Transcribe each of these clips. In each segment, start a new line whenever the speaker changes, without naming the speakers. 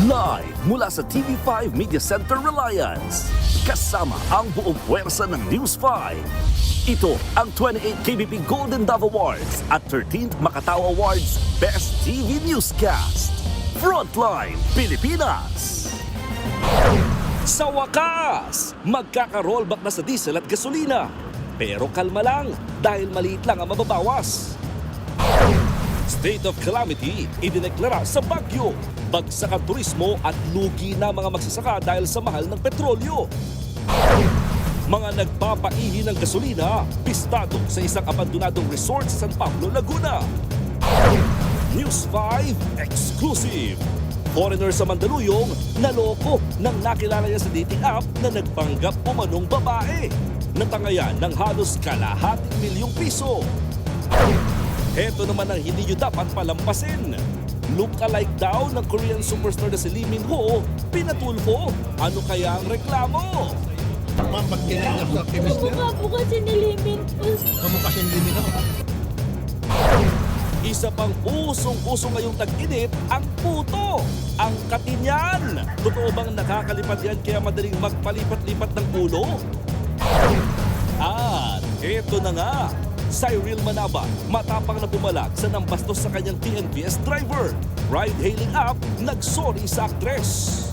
Live mula sa TV5 Media Center Reliance. Kasama ang buong puwersa ng News 5. Ito ang 28th KBP Golden Dove Awards at 13th Makatao Awards Best TV Newscast. Frontline Pilipinas! Sa wakas, magkaka-rollback na sa diesel at gasolina. Pero kalma lang dahil maliit lang ang mababawas. State of calamity idineklara sa Baguio. Bagsak ang turismo at lugi na mga magsasaka dahil sa mahal ng petrolyo. Mga nagpapaihi ng gasolina, pistado sa isang abandonadong resort sa San Pablo, Laguna. News 5 Exclusive. Foreigner sa Mandaluyong, naloko nang nakilala niya sa dating app na nagpanggap umanong babae. Natangayan ng halos kalahating milyong piso. Heto naman ang hindi nyo dapat palampasin. Look-alike daw ng Korean superstar na si Lee Min-ho, pinatulfo. Ano kaya ang reklamo?
Ma'am, pag tinignan sa chemist
Kamukha po kasi ni Limit.
kamukha siyang limit ako.
Isa pang usong-uso ngayong tag-init, ang puto, ang katinyan. Totoo bang nakakalipad yan kaya madaling magpalipat-lipat ng ulo? At eto na nga, Cyril Manaba, matapang na bumalag sa nambastos sa kanyang TNVS driver. Ride-hailing app, nagsorry sa aktres.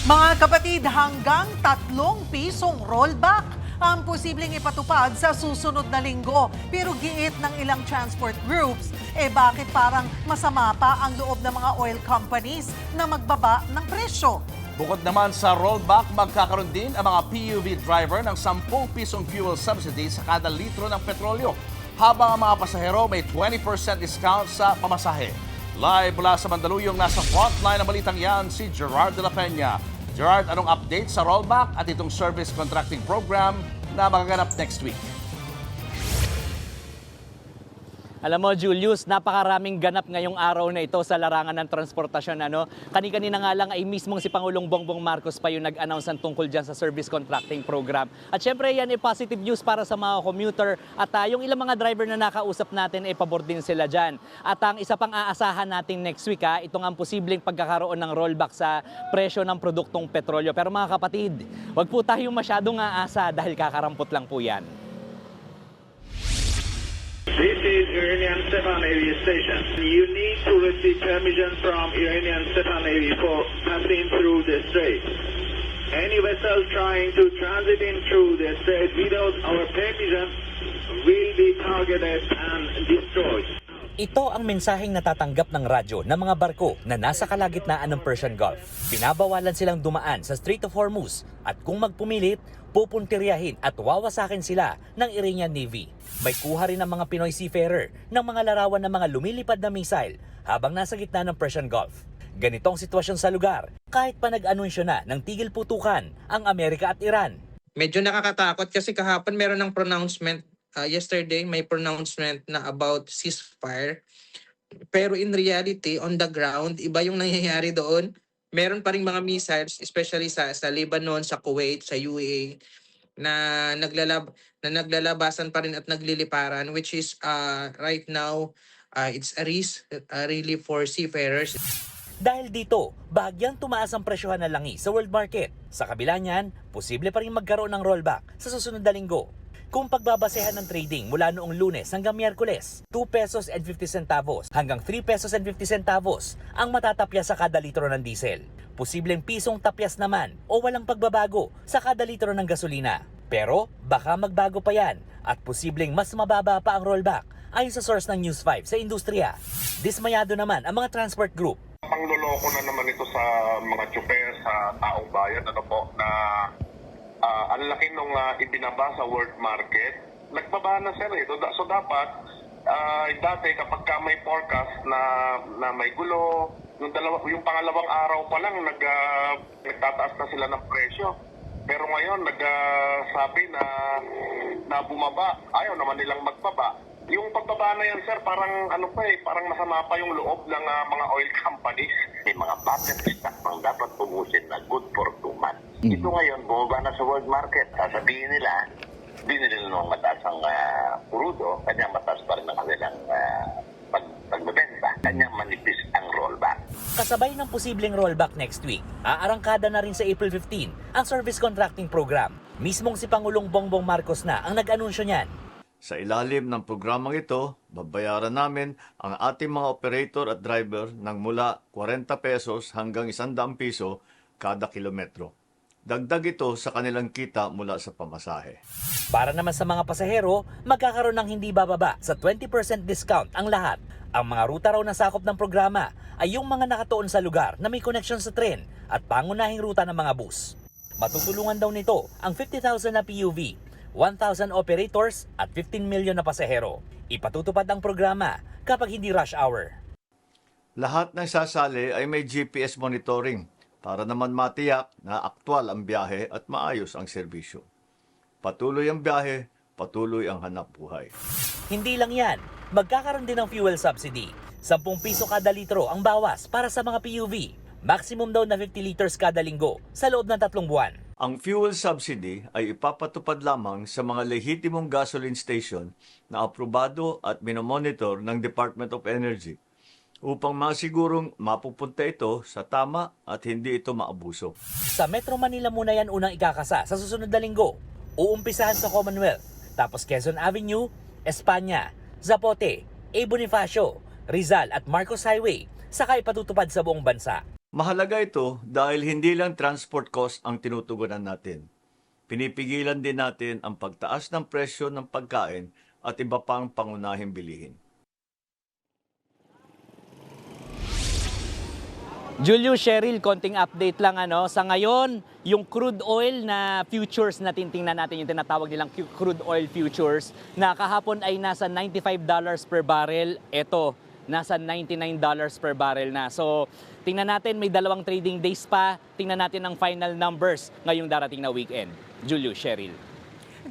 Mga kapatid, hanggang 3 pisong rollback ang posibleng ipatupad sa susunod na linggo. Pero giit ng ilang transport groups, bakit parang masama pa ang loob ng mga oil companies na magbaba ng presyo?
Bukod naman sa rollback, magkakaroon din ang mga PUV driver ng 10 pisong fuel subsidy sa kada litro ng petrolyo, habang ang mga pasahero may 20% discount sa pamasahe. Live mula sa Mandaluyong, nasa frontline ng balitang yan si Gerard de la Peña. Gerard, anong update sa rollback at itong service contracting program na magaganap next week?
Alam mo, Julius, napakaraming ganap ngayong araw na ito sa larangan ng transportasyon. Kani-kanina nga lang ay mismong si Pangulong Bongbong Marcos pa yung nag-announce tungkol dyan sa service contracting program. At syempre yan ay positive news para sa mga commuter at yung ilang mga driver na nakausap natin ay pabor din sila dyan. At ang isa pang aasahan natin next week, itong ang posibleng pagkakaroon ng rollback sa presyo ng produktong petrolyo. Pero mga kapatid, wag po tayong masyadong aasa dahil kakarampot lang po yan.
This is Iranian Stepan Navy Station. You need to receive permission from Iranian Stepan Navy for passing through the strait. Any vessel trying to transit in through the strait without our permission will be targeted and destroyed.
Ito ang mensaheng natatanggap ng radyo ng mga barko na nasa kalagitnaan ng Persian Gulf. Binabawalan silang dumaan sa Strait of Hormuz at kung magpumilit, pupuntiryahin at wawasakin sila ng Iranian Navy. May kuha rin ng mga Pinoy seafarer ng mga larawan ng mga lumilipad na missile habang nasa gitna ng Persian Gulf. Ganitong sitwasyon sa lugar kahit pa nag-anunsyo na ng tigil putukan ang Amerika at Iran.
Medyo nakakatakot kasi kahapon meron ng pronouncement. Yesterday may pronouncement na about ceasefire. Pero in reality, on the ground, iba yung nangyayari doon. Meron pa ring mga missiles, especially sa Lebanon, sa Kuwait, sa UAE, na naglalabasan pa rin at nagliliparan, which is right now, it's a risk really for seafarers.
Dahil dito, bahagyang tumaas ang presyohan ng langis sa world market. Sa kabila niyan, posible pa rin magkaroon ng rollback sa susunod na linggo. Kung pagbabasehan ng trading mula noong Lunes hanggang Miyerkules, 2 pesos and 50 centavos hanggang 3 pesos and 50 centavos ang matatapyas sa kada litro ng diesel. Posibleng pisong tapyas naman o walang pagbabago sa kada litro ng gasolina. Pero baka magbago pa yan at posibleng mas mababa pa ang rollback ayon sa source ng News 5 sa industriya. Dismayado naman ang mga transport group.
Pangloloko na naman ito sa mga tsuper, sa taong bayan, na ang laki nung ibinaba sa world market. Nagbaba na sir. So dapat, dati kapag may forecast na may gulo, yung pangalawang araw pa lang nagtataas na sila ng presyo. Pero ngayon nagsabi na bumaba, ayaw naman nilang magbaba. Yung pagbaba na yan, sir, parang parang masama pa yung loob ng mga oil companies. May mga backup stock pang dapat umusin na good for Ito ngayon, bumaba na sa world market. Sasabihin nila, binili nila ng mataas ang crudo, kanya mataas pa rin ang kanilang pagbebenta. Kanya manipis ang rollback.
Kasabay ng posibleng rollback next week, aarangkada na rin sa April 15 ang service contracting program. Mismong si Pangulong Bongbong Marcos na ang nag-anunsyo niyan.
Sa ilalim ng programang ito, babayaran namin ang ating mga operator at driver ng mula 40 pesos hanggang 100 piso kada kilometro. Dagdag ito sa kanilang kita mula sa pamasahe.
Para naman sa mga pasahero, magkakaroon ng hindi bababa sa 20% discount ang lahat. Ang mga ruta raw na sakop ng programa ay yung mga nakatuon sa lugar na may connection sa tren at pangunahing ruta ng mga bus. Matutulungan daw nito ang 50,000 na PUV, 1,000 operators at 15 million na pasahero. Ipatutupad ang programa kapag hindi rush hour.
Lahat ng sasali ay may GPS monitoring para naman matiyak na aktwal ang biyahe at maayos ang serbisyo. Patuloy ang biyahe, patuloy ang hanap buhay.
Hindi lang yan, magkakaroon din ng fuel subsidy. 10 piso kada litro ang bawas para sa mga PUV. Maximum daw na 50 liters kada linggo sa loob ng 3 buwan.
Ang fuel subsidy ay ipapatupad lamang sa mga lehitimong gasoline station na aprobado at minomonitor ng Department of Energy upang masigurong mapupunta ito sa tama at hindi ito maabuso.
Sa Metro Manila muna yan unang ikakasa sa susunod na linggo. Uumpisahan sa Commonwealth, tapos Quezon Avenue, Espanya, Zapote, A. Bonifacio, Rizal at Marcos Highway, saka ipatutupad sa buong bansa.
Mahalaga ito dahil hindi lang transport cost ang tinutugunan natin. Pinipigilan din natin ang pagtaas ng presyo ng pagkain at iba pang pangunahing bilihin.
Julius, Cheryl, konting update lang sa ngayon, yung crude oil na futures na titingnan natin, yung tinatawag nilang crude oil futures, na kahapon ay nasa $95 per barrel, eto, nasa $99 per barrel na. So, tingnan natin, may 2 trading days pa, tingnan natin ang final numbers ngayong darating na weekend. Julius, Cheryl.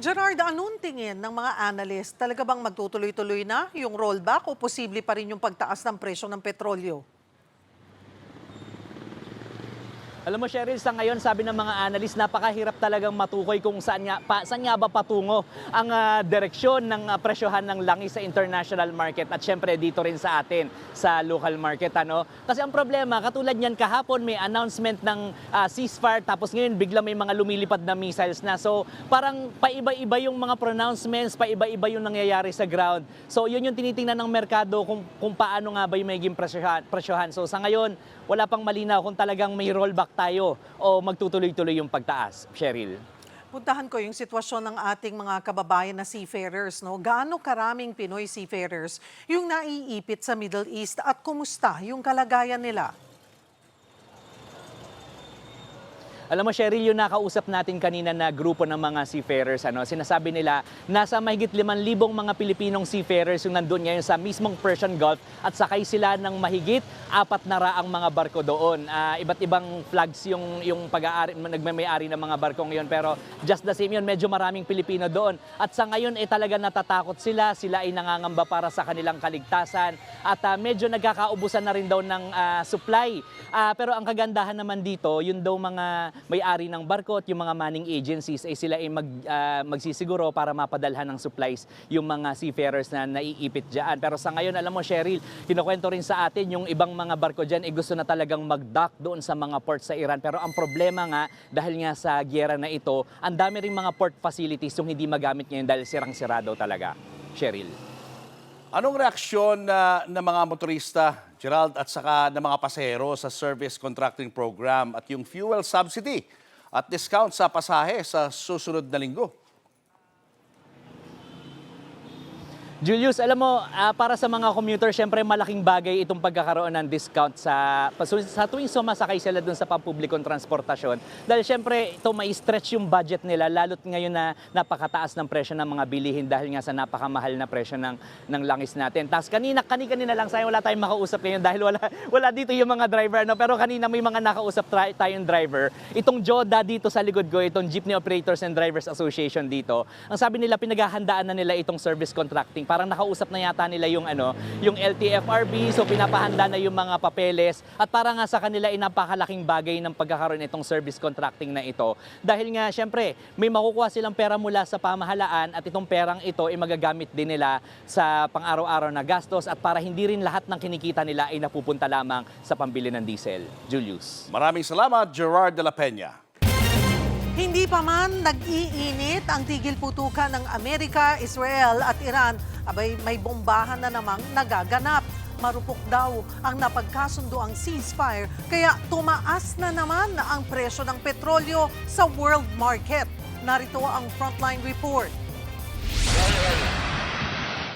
Gerard, anong tingin ng mga analyst? Talaga bang magtutuloy-tuloy na yung rollback o posible pa rin yung pagtaas ng presyo ng petrolyo?
Alam mo, Cheryl, sa ngayon, sabi ng mga analyst, napakahirap talagang matukoy kung saan nga ba patungo ang direksyon ng presyohan ng langis sa international market at syempre dito rin sa atin, sa local market. Kasi ang problema, katulad niyan kahapon, may announcement ng ceasefire, tapos ngayon bigla may mga lumilipad na missiles na. So parang paiba-iba yung mga pronouncements, paiba-iba yung nangyayari sa ground. So yun yung tinitingnan ng merkado kung paano nga ba yung magiging presyohan. So sa ngayon, wala pang malinaw kung talagang may rollback tayo o magtutuloy-tuloy yung pagtaas. Cheryl.
Puntahan ko yung sitwasyon ng ating mga kababayan na seafarers. Gaano karaming Pinoy seafarers yung naiipit sa Middle East at kumusta yung kalagayan nila?
Alam mo, Cheryl, yung nakausap natin kanina na grupo ng mga seafarers, sinasabi nila nasa mahigit 5,000 mga Pilipinong seafarers yung nandun ngayon sa mismong Persian Gulf at sakay sila ng mahigit 400 mga barko doon. Iba't ibang flags yung pag-aari, nagmamay-ari ng mga barko ngayon, pero just the same yun, medyo maraming Pilipino doon. At sa ngayon talaga natatakot sila ay nangangamba para sa kanilang kaligtasan at medyo nagkakaubusan na rin daw ng supply. Pero ang kagandahan naman dito, yun daw mga may-ari ng barko at yung mga manning agencies ay sila ay magsisiguro para mapadalhan ng supplies yung mga seafarers na naiipit dyan. Pero sa ngayon, alam mo, Cheryl, kinukwento rin sa atin yung ibang mga barko dyan ay gusto na talagang mag-dock doon sa mga port sa Iran. Pero ang problema nga, dahil nga sa gyera na ito, ang dami ring mga port facilities yung hindi magamit ngayon dahil sirang-sirado talaga. Cheryl.
Anong reaksyon ng mga motorista, Gerald, at saka ng mga pasahero sa service contracting program at yung fuel subsidy at discount sa pasahe sa susunod na linggo?
Julius, alam mo, para sa mga commuter, syempre malaking bagay itong pagkakaroon ng discount sa tuwing sumasakay sila dun sa pampublikong transportasyon. Dahil syempre, ito may stretch yung budget nila, lalo't ngayon na napakataas ng presyo ng mga bilihin dahil nga sa napakamahal na presyo ng langis natin. Tapos kanina lang, sayang wala tayong makausap ngayon dahil wala dito yung mga driver. Pero kanina may mga nakausap tayong driver. Itong JODA dito sa likod ko, itong Jeepney Operators and Drivers Association dito, ang sabi nila, pinaghahandaan na nila itong service contracting Parang nakausap na yata nila yung yung LTFRB, so pinapahanda na yung mga papeles at para nga sa kanila ay napakalaking bagay ng pagkakaroon itong service contracting na ito. Dahil nga syempre, may makukuha silang pera mula sa pamahalaan at itong perang ito ay magagamit din nila sa pang-araw-araw na gastos at para hindi rin lahat ng kinikita nila ay napupunta lamang sa pambili ng diesel. Julius.
Maraming salamat, Gerard de la Peña.
Hindi pa man nag-iinit ang tigil putukan ng Amerika, Israel at Iran, abay may bombahan na namang nagaganap. Marupok daw ang napagkasundoang ceasefire kaya tumaas na naman ang presyo ng petrolyo sa world market. Narito ang Frontline Report.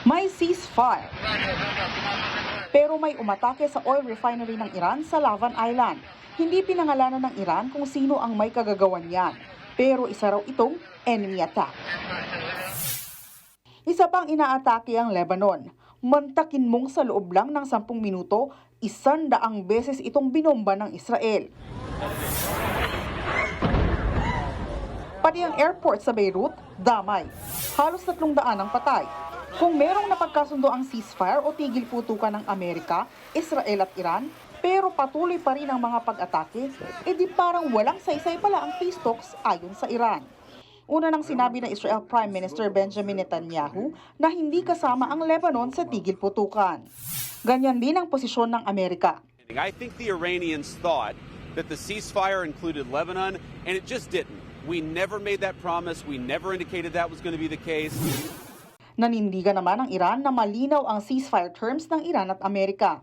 May ceasefire. Pero may umatake sa oil refinery ng Iran sa Lavan Island. Hindi pinangalanan ng Iran kung sino ang may kagagawan yan. Pero isa raw itong enemy attack. Isa pang inaatake ang Lebanon. Mantakin mong sa loob lang ng 10 minuto, 100 beses itong binomba ng Israel. Pati ang airport sa Beirut, damay. Halos 300 ang patay. Kung merong napagkasundo ang ceasefire o tigil putukan ng Amerika, Israel at Iran, pero patuloy pa rin ang mga pag-atake, edi parang walang saysay pala ang peace talks ayon sa Iran. Una nang sinabi ng Israel Prime Minister Benjamin Netanyahu na hindi kasama ang Lebanon sa tigil putukan. Ganyan din ang posisyon ng Amerika.
I think the Iranians thought that the ceasefire included Lebanon, and it just didn't. We never made that promise. We never indicated that was going to be the case.
Nanindigan naman ng Iran na malinaw ang ceasefire terms ng Iran at Amerika.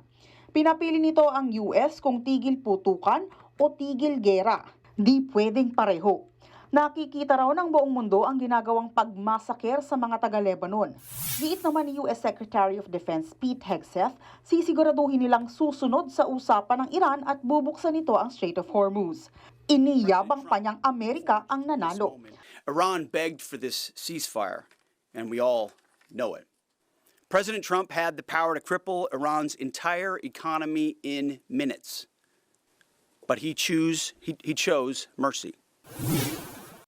Pinapili nito ang US kung tigil putukan o tigil gera. Di pwedeng pareho. Nakikita raw ng buong mundo ang ginagawang pagmasaker sa mga taga-Lebanon. Giit naman ni US Secretary of Defense Pete Hegseth, sisiguraduhin nilang susunod sa usapan ng Iran at bubuksan nito ang Strait of Hormuz. Iniyabang pa niyang Amerika ang nanalo.
Iran begged for this ceasefire, and we all know it. President Trump had the power to cripple Iran's entire economy in minutes. But he chose mercy.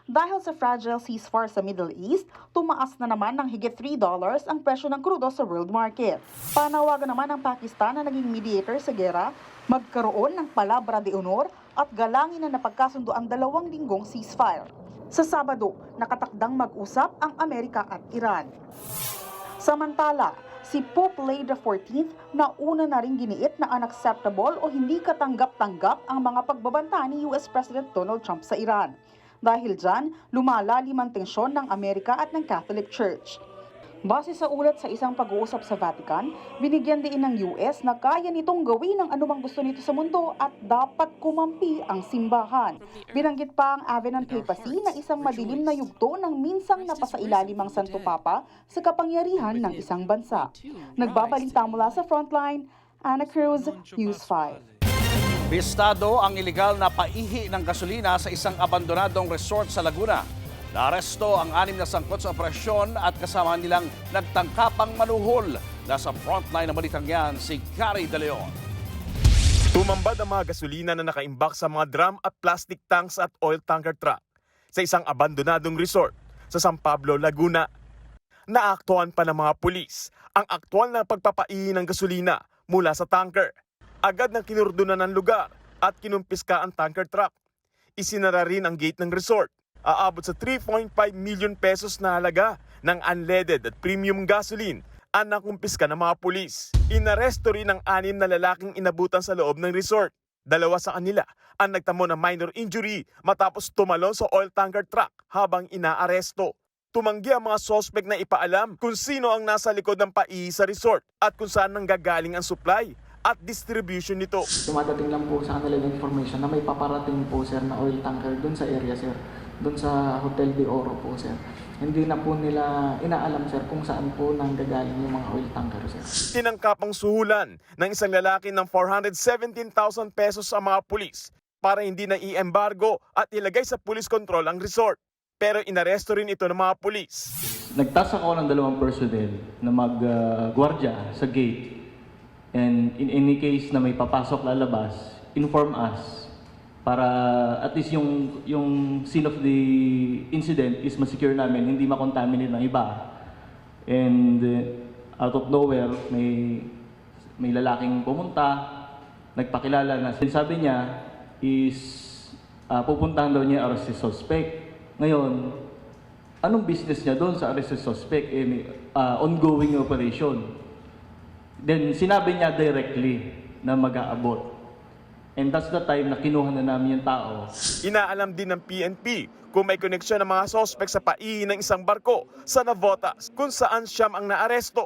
Dahil sa fragile ceasefire sa Middle East, tumaas na naman ng higit $3 ang presyo ng krudo sa world market. Panawagan naman ng Pakistan na naging mediator sa gera, magkaroon ng palabra de honor at galangin na napagkasundo ang 2 linggong ceasefire. Sa Sabado, nakatakdang mag-usap ang Amerika at Iran. Samantala, si Pope Leo XIV nauna na rin giniit na unacceptable o hindi katanggap-tanggap ang mga pagbabanta ni US President Donald Trump sa Iran. Dahil dyan, lumalalim ang tensyon ng Amerika at ng Catholic Church. Base sa ulat sa isang pag-uusap sa Vatican, binigyan din ng US na kaya nitong gawin ang anumang gusto nito sa mundo at dapat kumampi ang simbahan. Binanggit pa ang Avenant Papacy na isang madilim na yugto ng minsang napasailalim ang Santo Papa sa kapangyarihan ng isang bansa. Nagbabalita mula sa Frontline, Ana Cruz, News 5.
Bistado ang iligal na paihi ng gasolina sa isang abandonadong resort sa Laguna. Naaresto ang 6 na sangkot sa operasyon at kasama nilang nagtangkapang manuhol. Nasa frontline ng balitang yan si Gary De Leon.
Tumambad ang mga gasolina na nakaimbak sa mga drum at plastic tanks at oil tanker truck sa isang abandonadong resort sa San Pablo, Laguna. Naaktuhan pa ng mga pulis ang aktwal na pagpapaihi ng gasolina mula sa tanker. Agad na kinurdunan ng lugar at kinumpiska ang tanker truck. Isinara rin ang gate ng resort. Aabot sa 3.5 million pesos na halaga ng unleaded at premium gasoline ang nakumpiska ng mga pulis. Inaresto rin ang 6 na lalaking inabutan sa loob ng resort. 2 sa kanila ang nagtamo ng minor injury matapos tumalon sa oil tanker truck habang inaaresto. Tumanggi ang mga sospek na ipaalam kung sino ang nasa likod ng paihi sa resort at kung saan nanggagaling ang supply at distribution nito.
Dumadating lang po sa kanila yung information na may paparating po sir na oil tanker doon sa area sir. Doon sa Hotel de Oro po sir. Hindi na po nila inaalam sir kung saan po nanggagaling yung mga oil tanker sir.
Tinangkap ang suhulan ng isang lalaki ng 417,000 pesos sa mga pulis para hindi na i-embargo at ilagay sa police control ang resort. Pero inaresto rin ito ng mga pulis.
Nagtask ako ng 2 personnel na mag-gwardya sa gate. And in any case na may papasok lalabas, inform us para at least yung scene of the incident is ma-secure namin, hindi ma-contaminate ng iba. And out of nowhere, may lalaking pumunta, nagpakilala na. Sabi niya is pupuntahan daw niya arrest si suspect. Ngayon, anong business niya doon sa arrest si suspect? Ongoing operation. Then sinabi niya directly na mag-aabot. And that's the time na kinuha na namin yung tao.
Inaalam din ng PNP kung may koneksyon ng mga sospek sa paihi ng isang barko sa Navotas kung saan siyam ang naaresto.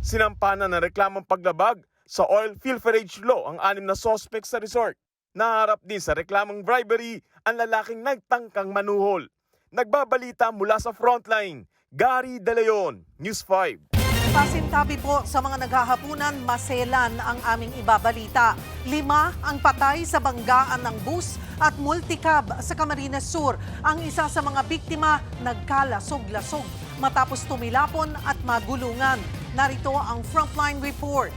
Sinampanan ng reklamong paglabag sa oil pilferage law ang 6 na sospek sa resort. Naharap din sa reklamong bribery ang lalaking nagtangkang manuhol. Nagbabalita mula sa frontline, Gary De Leon, News 5.
Pasintabi po sa mga naghahapunan, maselan ang aming ibabalita. 5 ang patay sa banggaan ng bus at multicab sa Camarines Sur. Ang isa sa mga biktima nagkalasog-lasog matapos tumilapon at magulungan. Narito ang Frontline Report.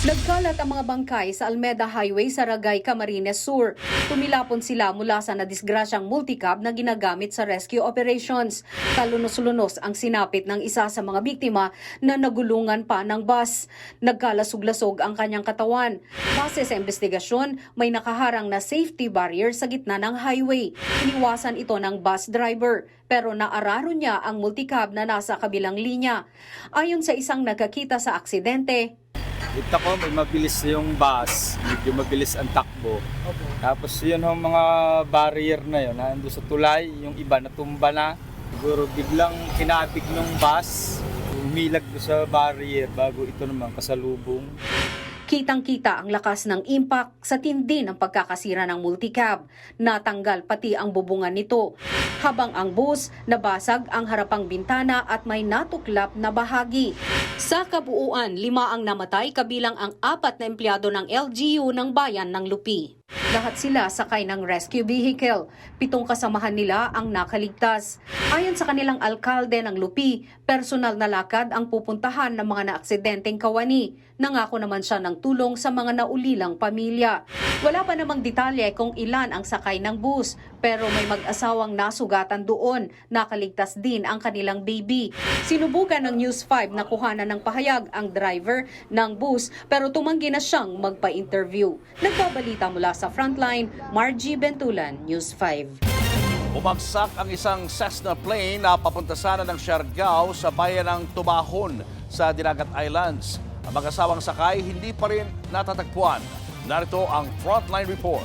Nagkalat ang mga bangkay sa Almeda Highway sa Ragay, Camarines Sur. Tumilapon sila mula sa nadisgrasyang multicab na ginagamit sa rescue operations. Kalunos-lunos ang sinapit ng isa sa mga biktima na nagulungan pa ng bus. Nagkalasog-lasog ang kanyang katawan. Base sa investigasyon, may nakaharang na safety barrier sa gitna ng highway. Iniwasan ito ng bus driver, pero naararo niya ang multicab na nasa kabilang linya. Ayon sa isang nagkakita sa aksidente,
kita ko may mabilis yung bus, medyo mabilis ang takbo. Tapos yun ang mga barrier na yun, nandun sa tulay, yung iba natumba na. Siguro biglang kinabig ng bus, umilag doon sa barrier bago ito naman kasalubong.
kitang-kita ang lakas ng impact sa tindi ng pagkakasira ng multicab. Natanggal pati ang bubungan nito. Habang ang bus, nabasag ang harapang bintana at may natuklap na bahagi. Sa kabuuan, 5 ang namatay kabilang ang 4 na empleyado ng LGU ng bayan ng Lupi. Lahat sila sakay ng rescue vehicle. 7 kasamahan nila ang nakaligtas. Ayon sa kanilang alkalde ng Lupi, personal na lakad ang pupuntahan ng mga naaksidenteng kawani. Nangako naman siya ng tulong sa mga naulilang pamilya. Wala pa namang detalye kung ilan ang sakay ng bus, pero may mag-asawang nasugatan doon. Nakaligtas din ang kanilang baby. Sinubukan ng News 5 na kuhanan ng pahayag ang driver ng bus, pero tumanggi na siyang magpa-interview. Nagbabalita mula sa Frontline, Margie Bentulan, News 5.
Bumagsak ang isang Cessna plane na papunta sana ng Siargao sa bayan ng Tubahon sa Dinagat Islands. Ang mag-asawang sakay hindi pa rin natatagpuan. Narito ang Frontline Report.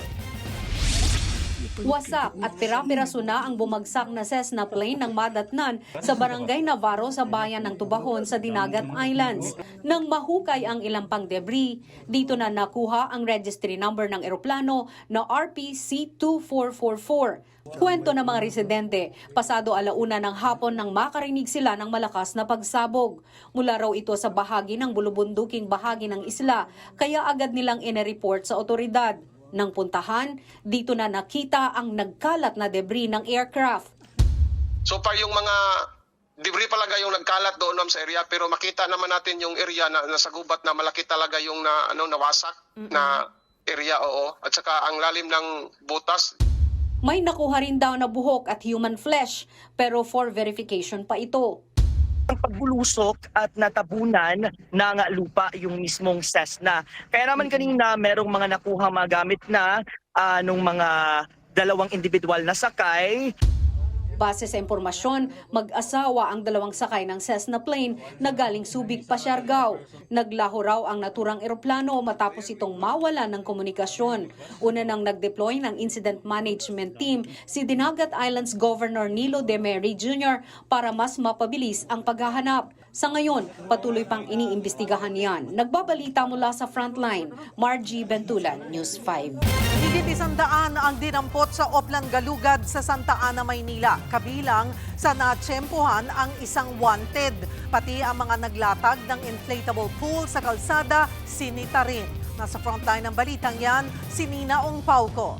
Wasak at pira-piraso na ang bumagsak na Cessna plane ng madatnan sa Barangay Navarro sa bayan ng Tubahon sa Dinagat Islands. Nang mahukay ang ilang pang debris, dito na nakuha ang registry number ng eroplano na RPC-2444. Kwento ng mga residente, pasado 1:00 ng hapon nang makarinig sila ng malakas na pagsabog. Mula raw ito sa bahagi ng bulubunduking bahagi ng isla, kaya agad nilang ine-report sa otoridad. Nang puntahan, dito na nakita ang nagkalat na debris ng aircraft.
So far yung mga debris talaga yung nagkalat doon sa area, pero makita naman natin yung area na nasa gubat na malaki talaga yung nawasak na area, oo. At saka ang lalim ng butas.
May nakuha rin daw na buhok at human flesh, pero for verification pa ito.
Ang pagbulusok at natabunan ng lupa yung mismong Cessna. Kaya naman kanina merong mga nakuha mga gamit na nung mga 2 individual na sakay.
Base sa impormasyon, mag-asawa ang 2 sakay ng Cessna plane na galing Subic pa Siargao. Naglaho raw ang naturang eroplano matapos itong mawala ng komunikasyon. Una nang nag-deploy ng Incident Management Team si Dinagat Islands Governor Nilo Demery Jr. para mas mapabilis ang paghahanap. Sa ngayon, patuloy pang iniimbestigahan yan. Nagbabalita mula sa Frontline, Margie Bentulan, News 5.
Higit 100 ang dinampot sa Oplan Galugad sa Santa Ana, Maynila. Kabilang sa natsyempohan ang isang wanted. Pati ang mga naglatag ng inflatable pool sa kalsada, sinita rin. Nasa frontline ng balitang yan, si Nina Ong Pauco.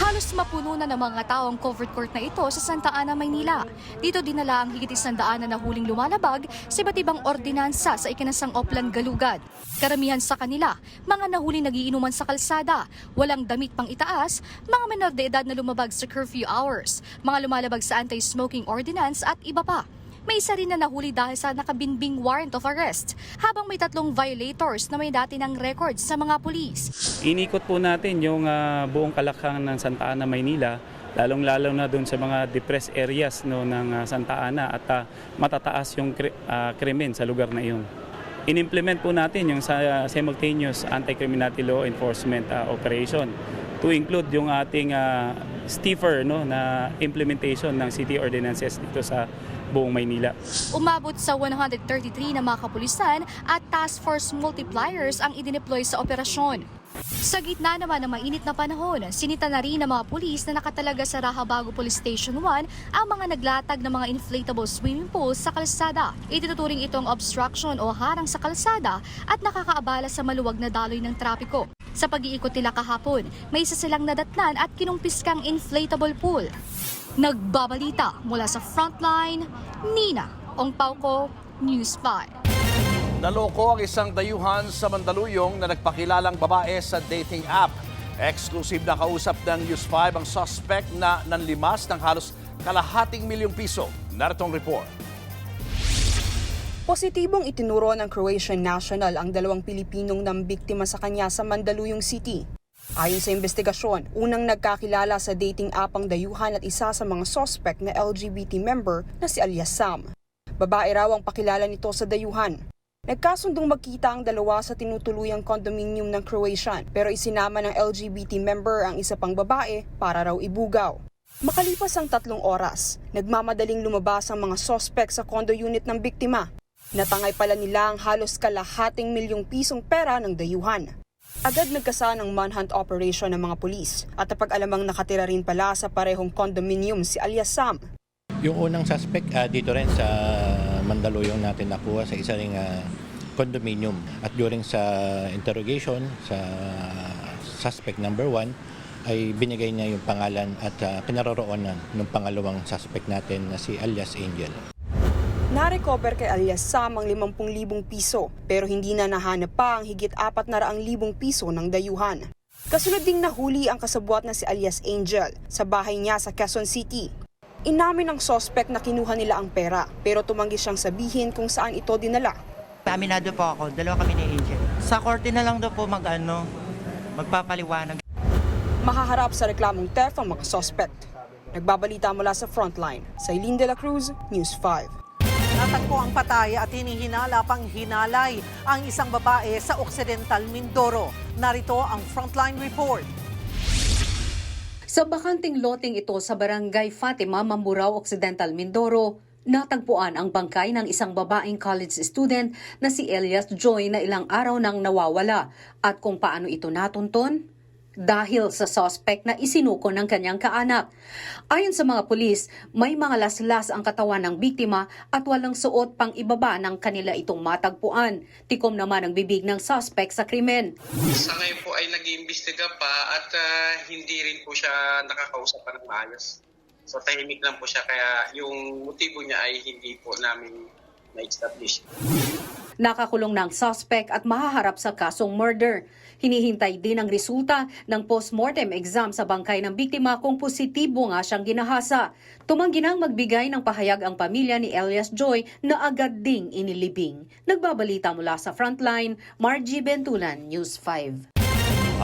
Halos mapuno na ng mga tao ang covered court na ito sa Santa Ana, Maynila. Dito dinala ang higit 100 na nahuling lumalabag sa iba't ibang ordinansa sa ikinasang Oplan Galugad. Karamihan sa kanila, mga nahuling nagiinuman sa kalsada, walang damit pang itaas, mga menor de edad na lumabag sa curfew hours, mga lumalabag sa anti-smoking ordinance at iba pa. May isa rin na nahuli dahil sa nakabinbing warrant of arrest, habang may 3 violators na may dati ng records sa mga pulis.
Inikot po natin yung buong kalakhan ng Santa Ana, Maynila, lalong-lalo na doon sa mga depressed areas ng Santa Ana at matataas yung krimen sa lugar na iyon. In-implement po natin yung simultaneous anti-criminality law enforcement operation to include yung ating stiffer na implementation ng city ordinances dito sa buong Maynila.
Umabot sa 133 na mga kapulisan at task force multipliers ang idineploy sa operasyon. Sa gitna naman ng mainit na panahon, sinita na rin ng mga pulis na nakatalaga sa Rahabago Police Station 1 ang mga naglatag ng mga inflatable swimming pools sa kalsada. Itinuturing itong obstruction o harang sa kalsada at nakakaabala sa maluwag na daloy ng trapiko. Sa pag-iikot nila kahapon, may isa silang nadatnan at kinumpiskang inflatable pool. Nagbabalita mula sa Frontline, Nina Ongpauco, News 5.
Naloko ang isang dayuhan sa Mandaluyong na nagpakilalang babae sa dating app. Exclusive na kausap ng News 5 ang suspect na nanlimas ng halos ₱250,000. Naritong report.
Positibong itinuro ng Croatian national ang 2 Pilipinong nambiktima sa kanya sa Mandaluyong City. Ayon sa investigasyon, unang nagkakilala sa dating app ang dayuhan at isa sa mga suspect na LGBT member na si alias Sam. Babae raw ang pakilala nito sa dayuhan. Nagkasundong magkita ang dalawa sa tinutuluyang condominium ng Croatian pero isinama ng LGBT member ang isa pang babae para raw ibugaw. Makalipas ang 3 oras, nagmamadaling lumabas ang mga suspect sa condo unit ng biktima. Natangay pala nila ang halos ₱250,000 pera ng dayuhan. Agad nagkasa ng manhunt operation ng mga pulis at napag-alamang nakatira rin pala sa parehong condominium si alias Sam.
Yung unang suspect dito rin sa Mandaluyong natin nakuha sa isa ring condominium. At during sa interrogation sa suspect number 1 ay binigay niya yung pangalan at kinaroroonan ng pangalawang suspect natin na si alias Angel.
Narecover kay alias Sam ang ₱50,000 pero hindi na nahanap pa ang higit ₱400,000 ng dayuhan. Kasunod ding nahuli ang kasabwat na si alias Angel sa bahay niya sa Quezon City. Inamin ng suspect na kinuha nila ang pera pero tumanggi siyang sabihin kung saan ito dinala.
Aminado po ako, 2 kami ni Angel. Sa korte na lang daw po magpapaliwanag.
Mahaharap sa reklamong theft ang mga suspect. Nagbabalita mula sa Frontline, Sailin de la Cruz, News 5.
Natagpo ang patay at hinihinala pang hinalay ang isang babae sa Occidental Mindoro. Narito ang Frontline Report.
Sa bakanting loteng ito sa Barangay Fatima, Mamburao, Occidental Mindoro, natagpuan ang bangkay ng isang babaeng college student na si Elias Joy na ilang araw nang nawawala. At kung paano ito natunton? Dahil sa suspect na isinuko ng kanyang kaanak. Ayon sa mga pulis, may mga laslas ang katawan ng biktima at walang suot pang ibaba ng kanila itong matagpuan. Tikom naman ang bibig ng suspect sa krimen.
Sa ngayon po ay nag-iimbestiga pa at hindi rin po siya nakakausap pa ng maayos. So tahimik lang po siya kaya yung motibo niya ay hindi po namin na-establish.
Nakakulong ng suspect at mahaharap sa kasong murder. Hinihintay din ang resulta ng post-mortem exam sa bangkay ng biktima kung positibo nga siyang ginahasa. Tumanggi nang magbigay ng pahayag ang pamilya ni Elias Joy na agad ding inilibing. Nagbabalita mula sa Frontline, Margie Bentulan, News 5.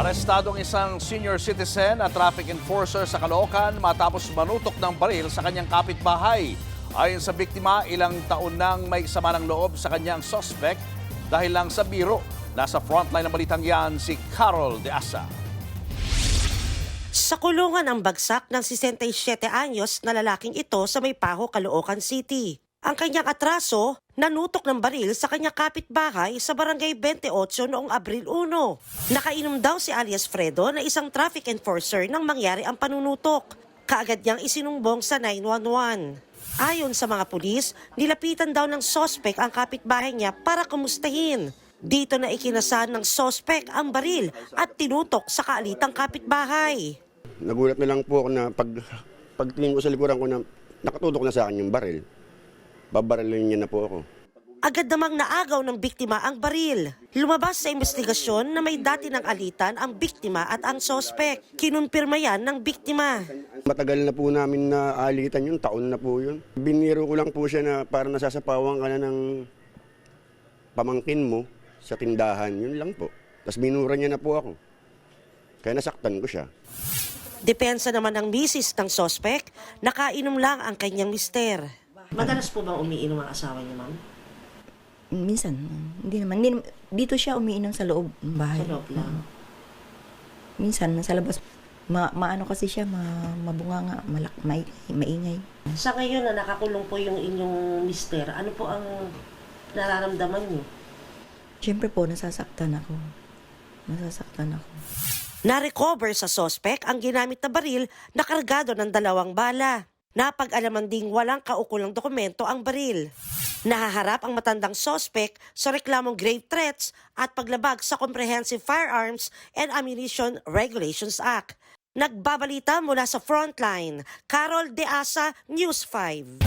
Arestado ang isang senior citizen at traffic enforcer sa Caloocan matapos manutok ng baril sa kanyang kapitbahay. Ayon sa biktima, ilang taon nang may sama ng loob sa kanyang suspect dahil lang sa biro. Nasa frontline ng balitang yan si Carol De Asa.
Sa kulungan ang bagsak ng 67 anyos na lalaking ito sa Maypaho, Caloocan City. Ang kanyang atraso, nanutok ng baril sa kanyang kapitbahay sa Barangay 28 noong Abril 1. Nakainom daw si alias Fredo na isang traffic enforcer nang mangyari ang panunutok. Kaagad niyang isinumbong sa 911. Ayon sa mga pulis, nilapitan daw ng suspect ang kapitbahay niya para kumustahin. Dito na ikinasahan ng suspect ang baril at tinutok sa kaalitang kapitbahay.
Nagulat na lang po ako na pagtingin ko sa likuran ko na nakatutok na sa akin yung baril. Babarilin niya na po ako.
Agad namang naagaw ng biktima ang baril. Lumabas sa investigasyon na may dati ng alitan ang biktima at ang sospek. Kinumpirma yan ng biktima.
Matagal na po namin na alitan yun, taon na po yun. Biniro ko lang po siya na para nasasapawan ka na ng pamangkin mo sa tindahan, yun lang po. Tapos binura niya na po ako. Kaya nasaktan ko siya.
Depensa naman ng misis ng sospek, nakainom lang ang kanyang mister.
Madalas po bang umiinom ang asawa niyo, ma'am?
Minsan, hindi naman. Dito siya umiinom sa loob ng bahay.
Sa loob lang?
Minsan, sa labas. Maano kasi siya, mabunganga, maingay.
Sa ngayon na nakakulong po yung inyong mister, ano po ang nararamdaman niyo?
Siyempre po, nasasaktan ako.
Na-recover sa sospek ang ginamit na baril na kargado ng 2 bala. Napag-alaman ding walang kaukulang dokumento ang baril. Nahaharap ang matandang sospek sa reklamong grave threats at paglabag sa Comprehensive Firearms and Ammunition Regulations Act. Nagbabalita mula sa Frontline, Carol De Asa, News 5.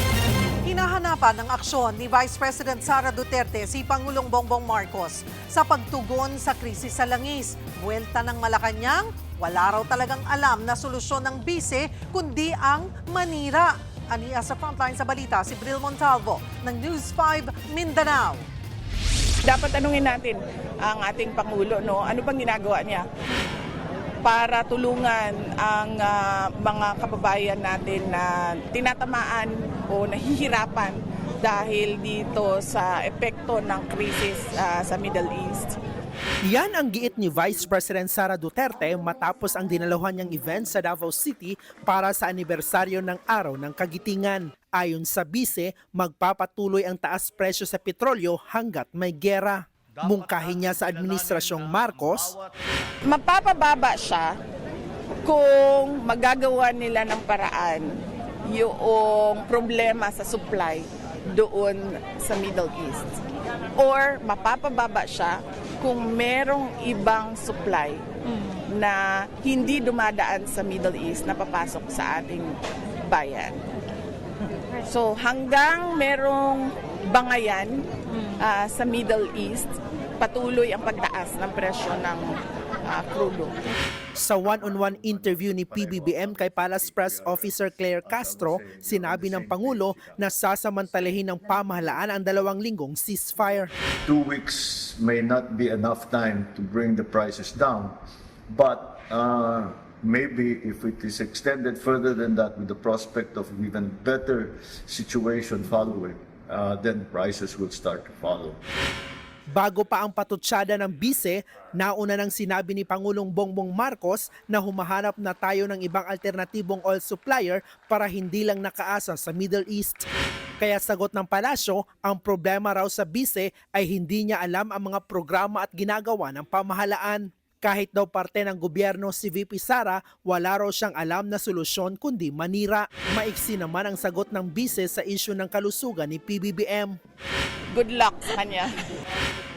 Hinahanapan ng aksyon ni Vice President Sara Duterte si Pangulong Bongbong Marcos sa pagtugon sa krisis sa langis. Buwelta ng Malacanang, wala raw talagang alam na solusyon ng bise kundi ang manira. Aniya sa Frontline sa balita si Bril Montalvo ng News 5 Mindanao.
Dapat tanungin natin ang ating Pangulo, no? Ano bang ginagawa niya para tulungan ang mga kababayan natin na tinatamaan o nahihirapan dahil dito sa epekto ng krisis sa Middle East.
Yan ang giit ni Vice President Sara Duterte matapos ang dinaluhan niyang event sa Davao City para sa anibersaryo ng Araw ng Kagitingan. Ayon sa bise, magpapatuloy ang taas presyo sa petrolyo hanggat may gera. Mungkahin niya sa Administrasyong Marcos,
Mapapababa siya kung magagawa nila ng paraan yung problema sa supply doon sa Middle East. Or mapapababa siya kung merong ibang supply na hindi dumadaan sa Middle East na papasok sa ating bayan. So hanggang merong bangayan sa Middle East, patuloy ang pagtaas ng presyo ng krudo.
Sa one-on-one interview ni PBBM kay Palace Press Officer Claire Castro, sinabi ng Pangulo na sasamantalahin ng pamahalaan ang 2 linggong ceasefire.
2 weeks may not be enough time to bring the prices down, but maybe if it is extended further than that with the prospect of even better situation following, then prices will start to follow.
Bago pa ang patutsyada ng bise, nauna nang sinabi ni Pangulong Bongbong Marcos na humahanap na tayo ng ibang alternatibong oil supplier para hindi lang nakaasa sa Middle East. Kaya sagot ng palasyo, ang problema raw sa bise ay hindi niya alam ang mga programa at ginagawa ng pamahalaan. Kahit daw parte ng gobyerno si VP Sara, wala raw siyang alam na solusyon kundi manira. Maiksi naman ang sagot ng bise sa isyu ng kalusugan ni PBBM.
Good luck sa kanya.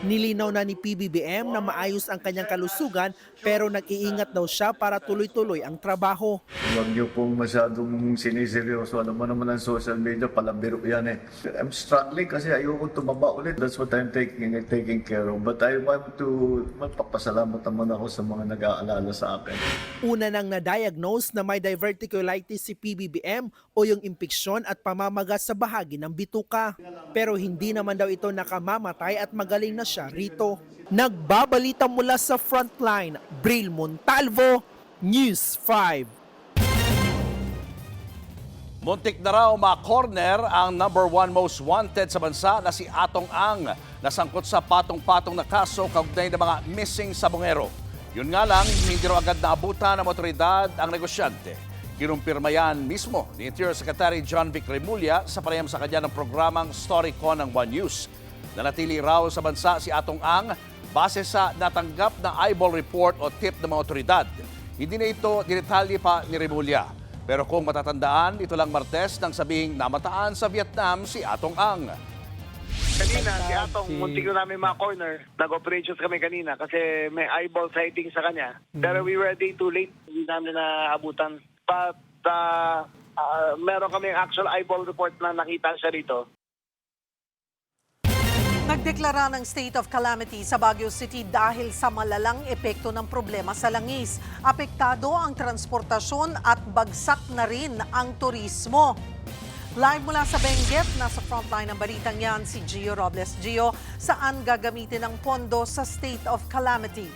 Nilinaw na ni PBBM na maayos ang kanyang kalusugan pero nag-iingat daw siya para tuloy-tuloy ang trabaho.
Huwag niyo pong masyadong siniseryoso. Alam mo naman ang social media, palabiro yan eh. I'm struggling kasi ayoko tumaba ulit. That's what I'm taking care of. But I want to magpapasalamat naman ako sa mga nag-aalala sa akin.
Una nang na-diagnose na may diverticulitis si PBBM o yung impeksyon at pamamagas sa bahagi ng bituka. Pero hindi naman daw ito nakamamatay at magaling na siya rito. Nagbabalita mula sa Frontline, Bril Montalvo, News 5.
Muntik na raw ma-corner ang #1 most wanted sa bansa na si Atong Ang, nasangkot sa patong-patong na kaso kaugnay ng mga missing sabongero. Yun nga lang, hindi raw agad naabutan ng otoridad ang negosyante. Kinumpirma yan mismo ni Interior Secretary John Vic Remulla sa panayam sa kanya ng programang Storycon ng One News. Nanatili raw sa bansa si Atong Ang base sa natanggap na eyeball report o tip ng mga otoridad. Hindi na ito dinetalye pa ni Remulla. Pero kung matatandaan, ito lang Martes nang sabihing namataan sa Vietnam si Atong Ang.
Kanina, si Atong, muntik na namin mga corner. Nag-operations kami kanina kasi may eyeball sighting sa kanya. Pero we were a day too late. Hindi namin naabutan. But meron kami actual eyeball report na nakita siya rito.
Nagdeklara ng state of calamity sa Baguio City dahil sa malalang epekto ng problema sa langis. Apektado ang transportasyon at bagsak na rin ang turismo. Live mula sa Benguet, nasa frontline ng balitang yan si Gio Robles. Gio, saan gagamitin ang pondo sa state of calamity?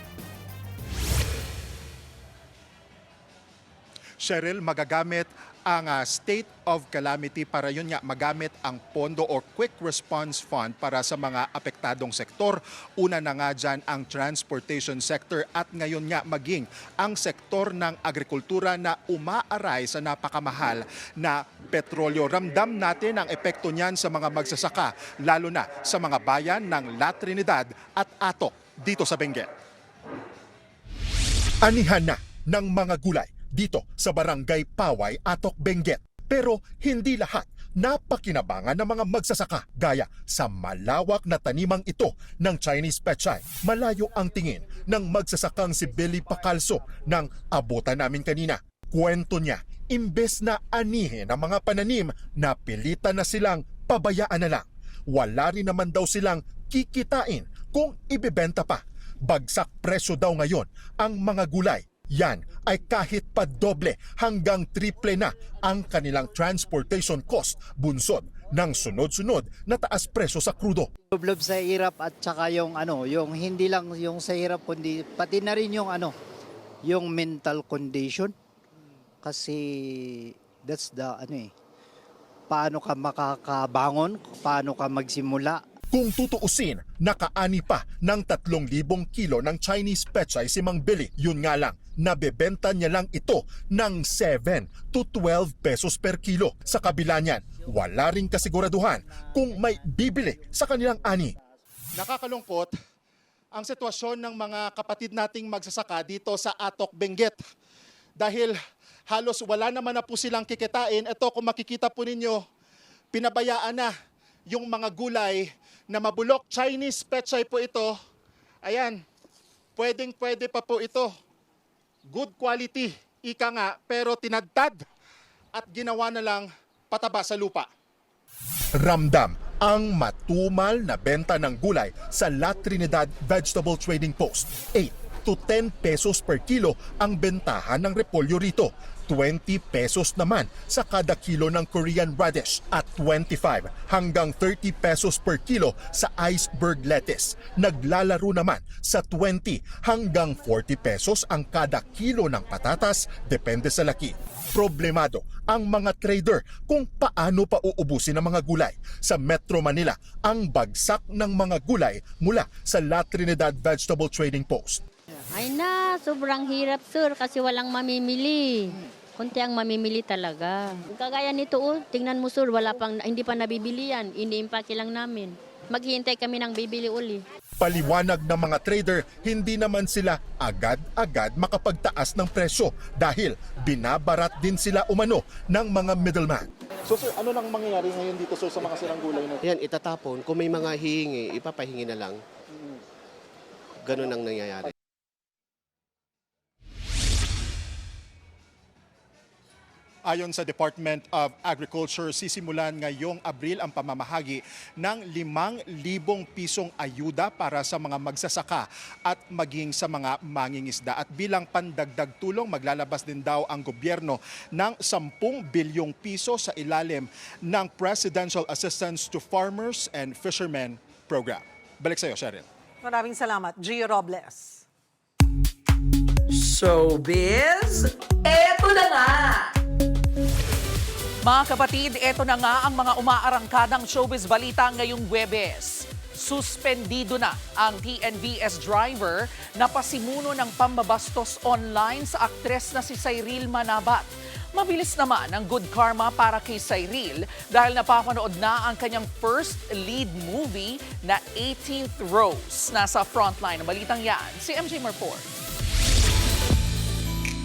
Cheryl, magagamit ang state of calamity para yun nga magamit ang pondo or quick response fund para sa mga apektadong sektor. Una na nga dyan ang transportation sector at ngayon nga maging ang sektor ng agrikultura na umaaray sa napakamahal na petrolyo. Ramdam natin ang epekto niyan sa mga magsasaka, lalo na sa mga bayan ng La Trinidad at Atok dito sa Benguet. Anihan na ng mga gulay dito sa Barangay Paway, Atok, Benguet. Pero hindi lahat napakinabangan ng mga magsasaka gaya sa malawak na tanimang ito ng Chinese pechay. Malayo ang tingin ng magsasakang si Billy Pacalso ng abutan namin kanina. Kwento niya, imbes na anihin ang mga pananim, napilitan na silang pabayaan na lang. Wala rin naman daw silang kikitain kung ibebenta pa. Bagsak presyo daw ngayon ang mga gulay. Yan ay kahit pa doble hanggang triple na ang kanilang transportation cost, bunsod ng sunod-sunod na taas presyo sa krudo.
Lublob sa hirap at saka yung yung hindi lang yung sa hirap kundi pati na rin yung yung mental condition. Kasi that's the paano ka makakabangon, paano ka magsimula.
Kung tutuusin, nakaani pa ng 3,000 kilo ng Chinese pechay si Mang Billy. Yun nga lang, nabebenta niya lang ito ng 7 to 12 pesos per kilo. Sa kabila niyan, wala ring kasiguraduhan kung may bibili sa kanilang ani. Nakakalungkot ang sitwasyon ng mga kapatid nating magsasaka dito sa Atok, Benguet. Dahil halos wala naman na po silang kikitain. Ito, kung makikita po ninyo, pinabayaan na yung mga gulay na mabulok. Chinese pechay po ito. Ayan, pwede pa po ito. Good quality, ika nga, pero tinadtad at ginawa na lang pataba sa lupa. Ramdam ang matumal na benta ng gulay sa La Trinidad Vegetable Trading Post. 8 to 10 pesos per kilo ang bentahan ng repolyo rito. 20 pesos naman sa kada kilo ng Korean radish at 25 hanggang 30 pesos per kilo sa iceberg lettuce. Naglalaro naman sa 20 hanggang 40 pesos ang kada kilo ng patatas, depende sa laki. Problemado ang mga trader kung paano pa uubusin ang mga gulay. Sa Metro Manila, ang bagsak ng mga gulay mula sa La Trinidad Vegetable Trading Post.
Ay na, sobrang hirap sir kasi walang mamimili. Kunti ang mamimili talaga. Kagaya nito, tingnan mo sir, hindi pa nabibili yan. Ini-impake lang namin. Maghihintay kami ng bibili uli.
Paliwanag ng mga trader, hindi naman sila agad-agad makapagtaas ng presyo dahil binabarat din sila umano ng mga middleman. So sir, ano nang mangyayari ngayon dito sir sa mga silang gulay na?
Yan, itatapon. Kung may mga hihingi, ipapahingi na lang. Ganun ang nangyayari.
Ayon sa Department of Agriculture, sisimulan ngayong Abril ang pamamahagi ng 5,000 pisong ayuda para sa mga magsasaka at maging sa mga mangingisda. At bilang pandagdag tulong, maglalabas din daw ang gobyerno ng 10 bilyong piso sa ilalim ng Presidential Assistance to Farmers and Fishermen Program. Balik sa iyo, Cheryl.
Maraming salamat, Gio Robles.
Showbiz, eto na nga!
Mga kapatid, eto na nga ang mga umaarangkadang showbiz balita ngayong Huwebes. Suspendido na ang TNVS driver na pasimuno ng pambabastos online sa aktres na si Cyril Manabat. Mabilis naman ang good karma para kay Cyril dahil napapanood na ang kanyang first lead movie na 18th Rose. Nasa frontline ng balitang yan, si MJ Marfor.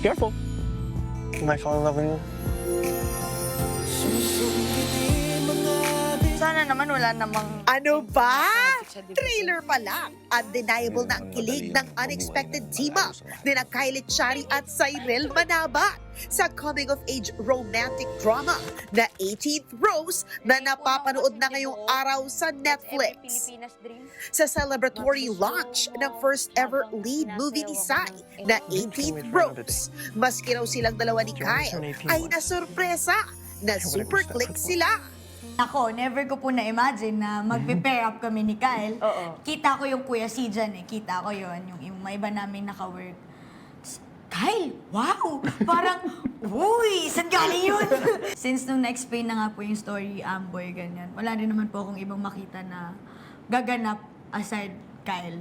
Careful. I might fall in love with you.
Sana
Sana naman wala namang...
Ano ba? Trailer pa lang. Undeniable na ang kilig ng unexpected team-up ni na Kylie Chari at Cyril Manabat sa coming-of-age romantic drama na 18th Rose na napapanood na ngayong araw sa Netflix. Sa celebratory launch ng first ever lead movie ni Sai na 18th Rose, maski raw silang dalawa ni Kyle ay nasurpresa na super click sila.
Ako, never ko po na-imagine na magpe-pair up kami ni Kyle. Kita ko yung Kuya C dyan eh. Kita ko yun. Yung mga iba namin naka-work. Kyle, wow! Parang, uy, saan galing yun? Since nung na-explain na nga po yung story, Amboy, ganyan, wala rin naman po akong ibang makita na gaganap aside Kyle.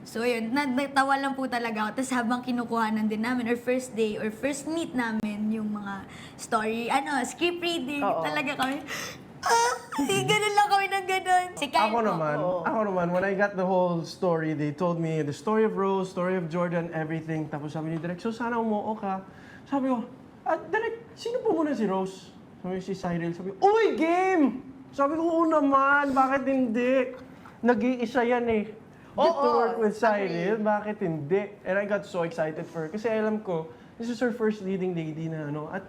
So yun, natawa lang po talaga ako. Tapos habang kinukuhanan din namin, or first day, or first meet namin, yung mga story, script reading, talaga kami, ganun lang kami ng ganun. Si Kyle
Ako naman, when I got the whole story, they told me the story of Rose, story of Jordan, everything. Tapos sabi ni Direk, so sana umuo ka. Sabi ko, Direk, sino po muna si Rose? Sabi si Cyril, sabi ko, uy, game! Sabi ko, oo naman, bakit hindi? Nag-iisa yan eh. Get to work with Cyril, bakit hindi? And I got so excited for her. Kasi alam ko, this is her first leading lady na at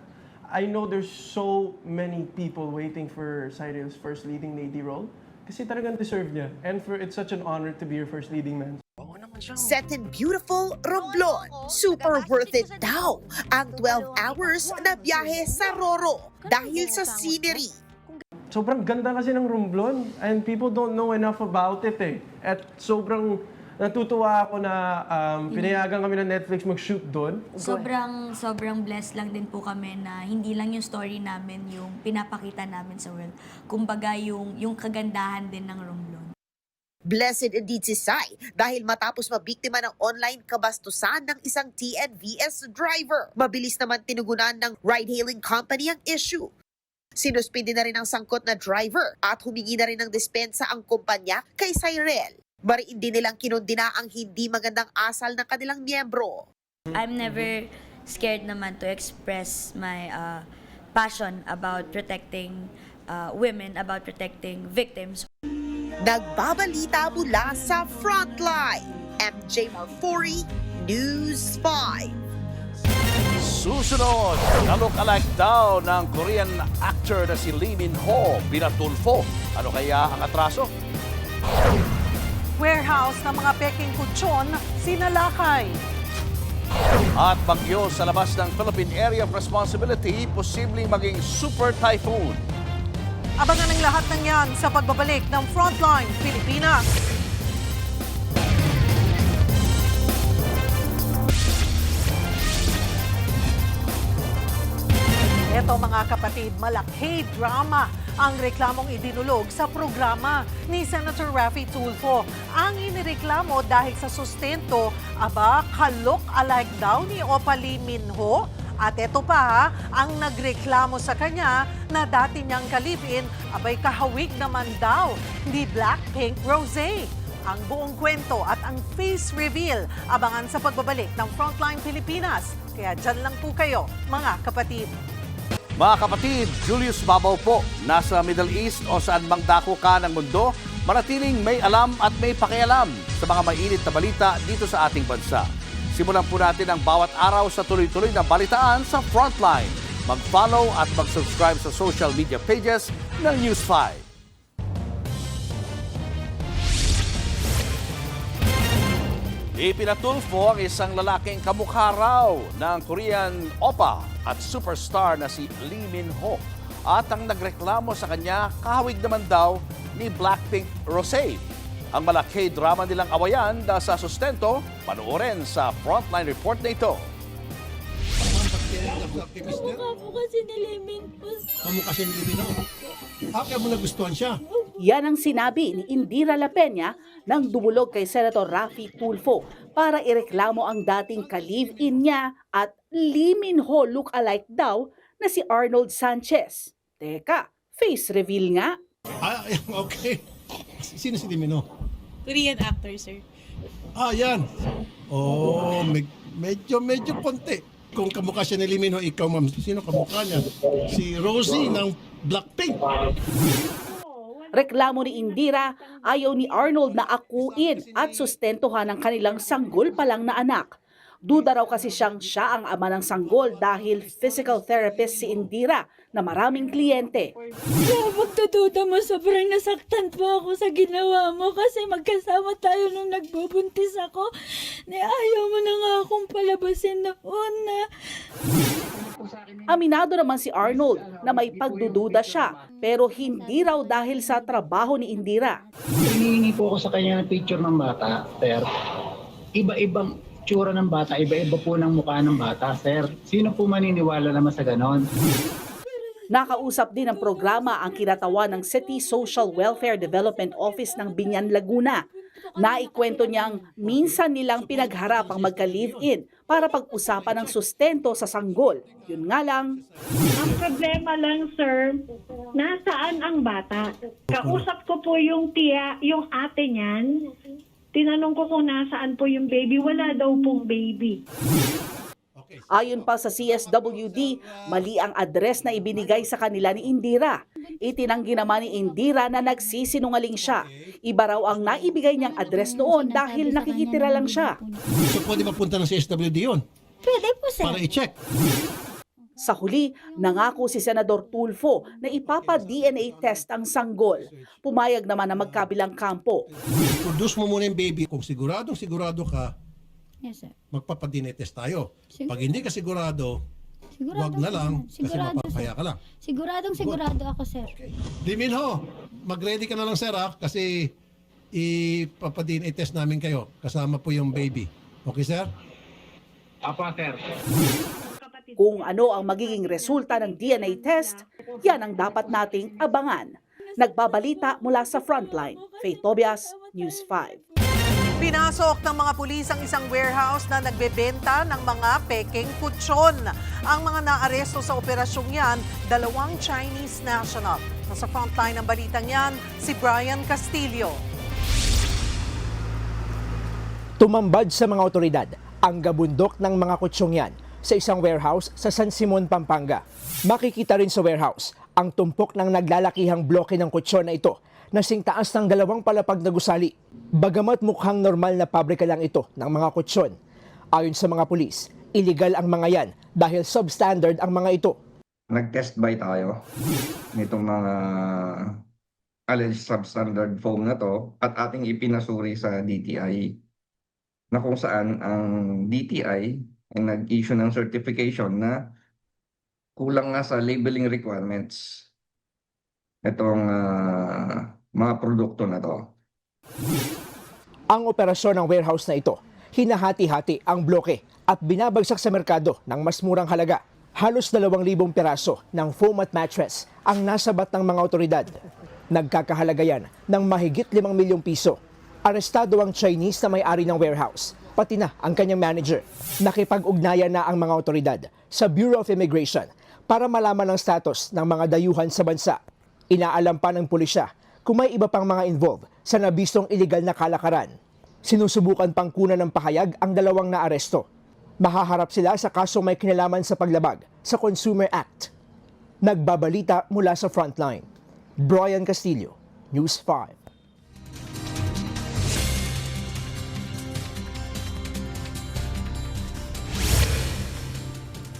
I know there's so many people waiting for Cyril's first leading lady role. Kasi talagang deserve niya. And it's such an honor to be your first leading man.
Set in beautiful Romblon, super worth it daw ang 12 hours na biyahe sa Roro dahil sa scenery.
Sobrang ganda kasi ng Romblon and people don't know enough about it eh. At sobrang natutuwa ako na pinayagan kami ng Netflix mag-shoot doon.
Sobrang blessed lang din po kami na hindi lang yung story namin yung pinapakita namin sa world. Kumbaga yung kagandahan din ng Romblon.
Blessed indeed si Sai dahil matapos mabiktima ng online kabastusan ng isang TNVS driver. Mabilis naman tinugunan ng ride-hailing company ang issue. Sinuspindi na rin ang sangkot na driver at humingi na rin ng dispensa ang kumpanya kay Cyril. Mariin din nilang kinundina ang hindi magandang asal ng kanilang miyembro.
I'm never scared naman to express my passion about protecting women, about protecting victims.
Nagbabalita mula sa Frontline, MJ Marfori, News 5.
Susunod, na-look-alike daw ng Korean actor na si Lee Min-ho, pinatulfo. Ano kaya ang atraso?
Warehouse ng mga peking kutsyon, sinalakay.
At bagyo sa labas ng Philippine Area of Responsibility, posibleng maging super typhoon.
Abangan ang lahat ng yan sa pagbabalik ng Frontline Pilipinas. Ito mga kapatid, malaki drama ang reklamong idinulog sa programa ni Senator Raffy Tulfo. Ang inireklamo dahil sa sustento, ka-look-alike daw ni Opa Lee Min-ho. At ito pa, ang nagreklamo sa kanya na dati niyang kalipin, kahawig naman daw ni Blackpink Rosé. Ang buong kwento at ang face reveal, abangan sa pagbabalik ng Frontline Pilipinas. Kaya dyan lang po kayo, mga kapatid.
Mga kapatid, Julius Babaw po, nasa Middle East o saan mang dako ka ng mundo, manatiling may alam at may pakialam sa mga mainit na balita dito sa ating bansa. Simulan po natin ang bawat araw sa tuloy-tuloy na balitaan sa Frontline. Mag-follow at mag-subscribe sa social media pages ng News 5. Ipinatulfo ang isang lalaking kamukha raw ng Korean oppa at superstar na si Lee Min-ho. At ang nagreklamo sa kanya, kahawig naman daw ni Blackpink Rosé. Ang malaki drama nilang awayan dahil sa sustento, panoorin sa Frontline report na ito.
Kamukha kasi ni Lee Min-ho.
Kamukha si Lee Min-ho? Kaya mo nagustuhan siya?
Yan ang sinabi ni Indira La Peña nang dumulog kay Senator Raffy Tulfo para ireklamo ang dating ka-live-in niya at Lee Min-ho look-alike daw na si Arnold Sanchez. Teka, face reveal nga.
Okay. Sino si Lee Min-ho?
Korean actor, sir.
Yan. Medyo konti. Kung kamukha siya ni Lee Min-ho, ikaw ma'am, sino kamukha niya? Si Rosie ng Blackpink.
Reklamo ni Indira, ayaw ni Arnold na akuin at sustentuhan ang kanilang sanggol pa lang na anak. Duda raw kasi siya ang ama ng sanggol dahil physical therapist si Indira na maraming kliyente.
Kaya pagtututa mo, sobrang nasaktan po ako sa ginawa mo kasi magkasama tayo nung nagbubuntis ako. Ayaw mo na nga akong palabasin noon na.
Aminado naman si Arnold na may pagdududa siya pero hindi raw dahil sa trabaho ni Indira.
Hinihingi po ako sa kanya ng picture ng bata, sir. Iba-ibang tsura ng bata, iba-iba po ng mukha ng bata, sir. Sino po maniniwala naman sa ganon?
Nakausap din ng programa ang kinatawan ng City Social Welfare Development Office ng Binyan, Laguna. Naikwento niyang minsan nilang pinagharap ang magka-live-in para pag-usapan ng sustento sa sanggol. Yun nga lang.
Ang problema lang, sir, nasaan ang bata? Kausap ko po yung ate niyan. Tinanong ko kung nasaan po yung baby. Wala daw pong baby.
Ayon pa sa CSWD, mali ang address na ibinigay sa kanila ni Indira. Itinanggi naman ni Indira na nagsisinungaling siya. Iba raw ang naibigay niyang address noon dahil nakikitira lang siya.
So pwede mapunta ng CSWD yun?
Pwede po, sir.
Para i-check.
Sa huli, nangako si Senador Tulfo na ipapa-DNA test ang sanggol. Pumayag naman na magkabilang kampo.
Produce mo muna yung baby. Kung sigurado ka,
Yes, sir.
magpapa-DNA test tayo.
Siguro.
Pag hindi ka sigurado, wag na lang kasi mapapaya ka lang.
Sigurado ako, sir.
Liminho, mag-ready ka na lang, sir, ha? Kasi ipapa-DNA test namin kayo. Kasama po yung baby. Okay, sir?
Apa, sir.
Kung ano ang magiging resulta ng DNA test, yan ang dapat nating abangan. Nagbabalita mula sa Frontline, Faith Tobias, News 5.
Pinasok ng mga pulis ang isang warehouse na nagbebenta ng mga peking kutsyon. Ang mga naaresto sa operasyong yan, 2 Chinese national. Nasa frontline ng balitang yan, si Brian Castillo.
Tumambad sa mga otoridad ang gabundok ng mga kutsyong yan sa isang warehouse sa San Simon, Pampanga. Makikita rin sa warehouse ang tumpok ng naglalakihang bloke ng kutsyon na ito na singtaas ng 2 palapag na gusali. Bagamat mukhang normal na pabrika lang ito ng mga kutsyon. Ayon sa mga pulis, illegal ang mga yan dahil substandard ang mga ito.
Nag-test buy tayo nitong mga alleged substandard foam na to at ating ipinasuri sa DTI na kung saan ang DTI ay nag-issue ng certification na kulang nga sa labeling requirements itong mga produkto na to.
Ang operasyon ng warehouse na ito, hinahati-hati ang bloke at binabagsak sa merkado ng mas murang halaga. Halos 2,000 piraso ng foam at mattress ang nasabat ng mga otoridad. Nagkakahalaga yan ng mahigit 5 milyong piso. Arestado ang Chinese na may-ari ng warehouse, pati na ang kanyang manager. Nakipag-ugnayan na ang mga otoridad sa Bureau of Immigration para malaman ang status ng mga dayuhan sa bansa. Inaalam pa ng pulisya kung may iba pang mga involved sa nabistong iligal na kalakaran. Sinusubukan pang kunan ng pahayag ang 2 naaresto. Mahaharap sila sa kasong may kinalaman sa paglabag sa Consumer Act. Nagbabalita mula sa Frontline. Brian Castillo, News 5.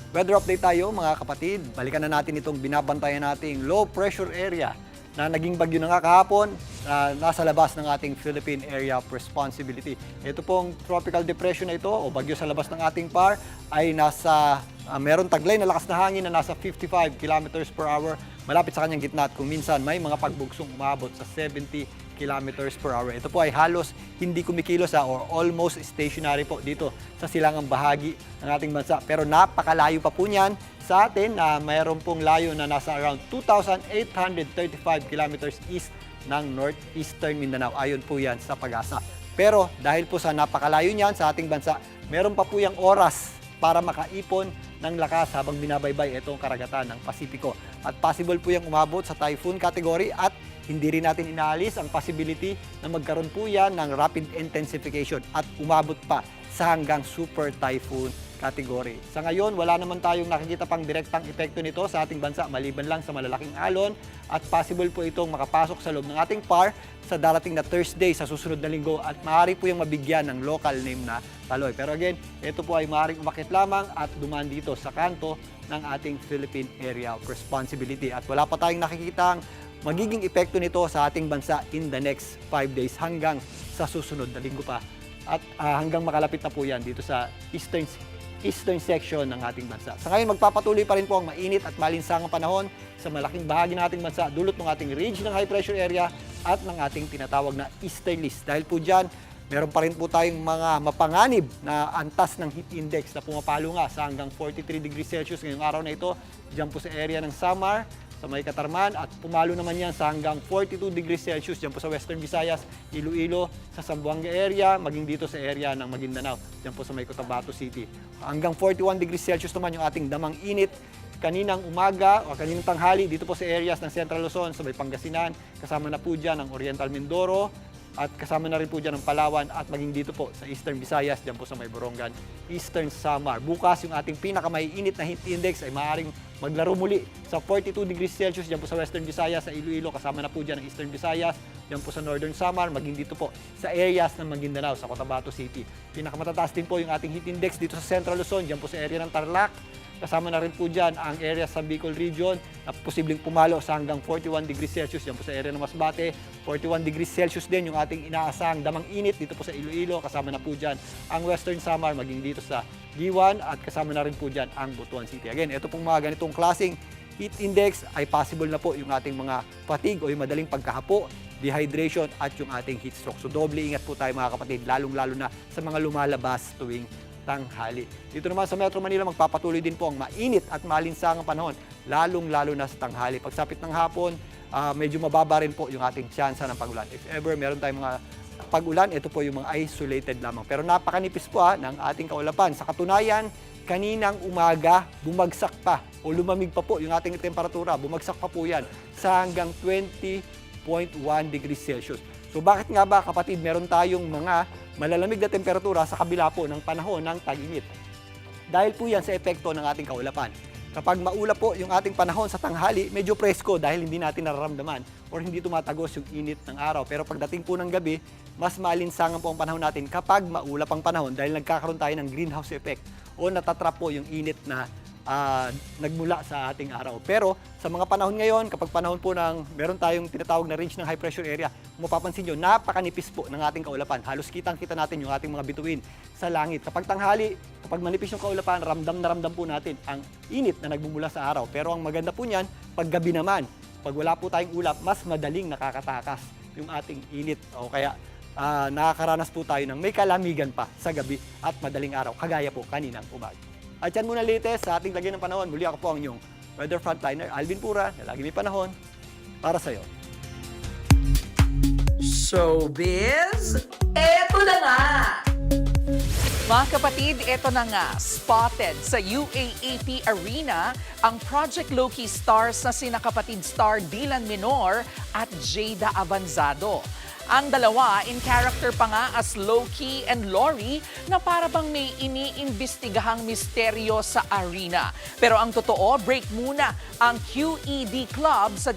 Weather update tayo mga kapatid. Balikan na natin itong binabantayan nating low pressure area na naging bagyo na nga kahapon na nasa labas ng ating Philippine Area of Responsibility. Ito pong tropical depression na ito o bagyo sa labas ng ating PAR ay nasa meron taglay na lakas na hangin na nasa 55 kilometers per hour malapit sa kanyang gitna at kung minsan may mga pagbugsong umabot sa 70 kilometers per hour. Ito po ay halos hindi kumikilos or almost stationary po dito sa silangang bahagi ng ating bansa. Pero napakalayo pa po niyan sa atin na mayroon pong layo na nasa around 2,835 kilometers east ng northeastern Mindanao. Ayon po yan sa PAGASA. Pero dahil po sa napakalayo niyan sa ating bansa, meron pa po yung oras para makaipon ng lakas habang binabaybay itong karagatan ng Pasipiko. At possible po yung umabot sa typhoon category at hindi rin natin inaalis ang possibility na magkaroon po yan ng rapid intensification at umabot pa sa hanggang super typhoon category. Sa ngayon, wala naman tayong nakikita pang direktang epekto nito sa ating bansa maliban lang sa malalaking alon at possible po itong makapasok sa loob ng ating PAR sa darating na Thursday sa susunod na linggo at maaari po yung mabigyan ng local name na Taloy. Pero again, ito po ay maaaring umakit lamang at dumaan dito sa kanto ng ating Philippine Area of Responsibility at wala pa tayong nakikitang magiging epekto nito sa ating bansa in the next 5 days hanggang sa susunod na linggo pa at hanggang makalapit na po yan dito sa eastern section ng ating bansa. Sa ngayon, magpapatuloy pa rin po ang mainit at malinsangang panahon sa malaking bahagi ng ating bansa dulot ng ating range ng high pressure area at ng ating tinatawag na easterlies. Dahil po dyan, meron pa rin po tayong mga mapanganib na antas ng heat index na pumapalo nga sa hanggang 43 degrees Celsius ngayong araw na ito. Diyan po sa area ng Samar, sa May Katarman at pumalo naman yan sa hanggang 42 degrees Celsius dyan po sa Western Visayas, Iloilo, sa Zamboanga area, maging dito sa area ng Maguindanao, dyan po sa May Cotabato City. Hanggang 41 degrees Celsius naman yung ating damang init kaninang umaga o kaninang tanghali dito po sa areas ng Central Luzon, sa May Pangasinan, kasama na po dyan ang Oriental Mindoro, at kasama na rin po dyan ang Palawan at maging dito po sa Eastern Visayas, dyan po sa May Borongan, Eastern Samar. Bukas yung ating pinakamaiinit na heat index ay maaaring maglaro muli sa 42 degrees Celsius dyan po sa Western Visayas, sa Iloilo, kasama na po dyan ang Eastern Visayas, dyan po sa Northern Samar, maging dito po sa areas ng Maguindanao, sa Cotabato City. Pinakamatataas din po yung ating heat index dito sa Central Luzon, dyan po sa area ng Tarlac, kasama na rin po dyan ang area sa Bicol Region na posibleng pumalo sa hanggang 41 degrees Celsius dyan po sa area ng Masbate. 41 degrees Celsius din yung ating inaasahang damang init dito po sa Iloilo. Kasama na po dyan ang Western Samar maging dito sa Giwan at kasama na rin po dyan ang Butuan City. Again, ito pong mga ganitong klaseng heat index ay possible na po yung ating mga fatigue o yung madaling pagkahapo, dehydration at yung ating heat stroke. So doble ingat po tayo mga kapatid, lalong-lalo na sa mga lumalabas tuwing tanghali. Dito naman sa Metro Manila, magpapatuloy din po ang mainit at malinsangang panahon, lalong-lalo na sa tanghali. Pagsapit ng hapon, medyo mababa rin po yung ating tsansa ng pag-ulan. If ever meron tayong mga pag-ulan, ito po yung mga isolated lamang. Pero napakanipis po ng ating kaulapan. Sa katunayan, kaninang umaga, bumagsak pa o lumamig pa po yung ating temperatura. Bumagsak pa po yan sa hanggang 20.1 degrees Celsius. So bakit nga ba kapatid, meron tayong mga malalamig na temperatura sa kabila po ng panahon ng tag-init? Dahil po yan sa epekto ng ating kaulapan. Kapag maulap po yung ating panahon sa tanghali, medyo presko dahil hindi natin nararamdaman or hindi tumatagos yung init ng araw. Pero pagdating po ng gabi, mas malinsangan po ang panahon natin kapag maulap ang panahon dahil nagkakaroon tayo ng greenhouse effect o natatrap po yung init na nagmula sa ating araw. Pero sa mga panahon ngayon, kapag panahon po ng meron tayong tinatawag na range ng high pressure area, kung mapapansin nyo, napakanipis po ng ating kaulapan. Halos kitang-kita natin yung ating mga bituin sa langit. Kapag tanghali, kapag manipis yung kaulapan, ramdam na ramdam po natin ang init na nagmumula sa araw. Pero ang maganda po niyan, pag gabi naman, pag wala po tayong ulap, mas madaling nakakatakas yung ating init. O kaya nakakaranas po tayo ng may kalamigan pa sa gabi at madaling araw, kagaya po kaninang umaga. At yan muna latest sa ating lagyan ng panahon. Muli ako po ang inyong weather frontliner, Alvin Pura, na lagi may panahon para sa'yo.
Showbiz, eto na nga!
Mga kapatid, eto na nga, spotted sa UAAP Arena ang Project Loki stars na sina kapatid star Dylan Minor at Jada Avanzado. Ang dalawa, in character pa nga as Loki and Lori na para bang may iniimbestigahang misteryo sa arena. Pero ang totoo, break muna ang QED Club sa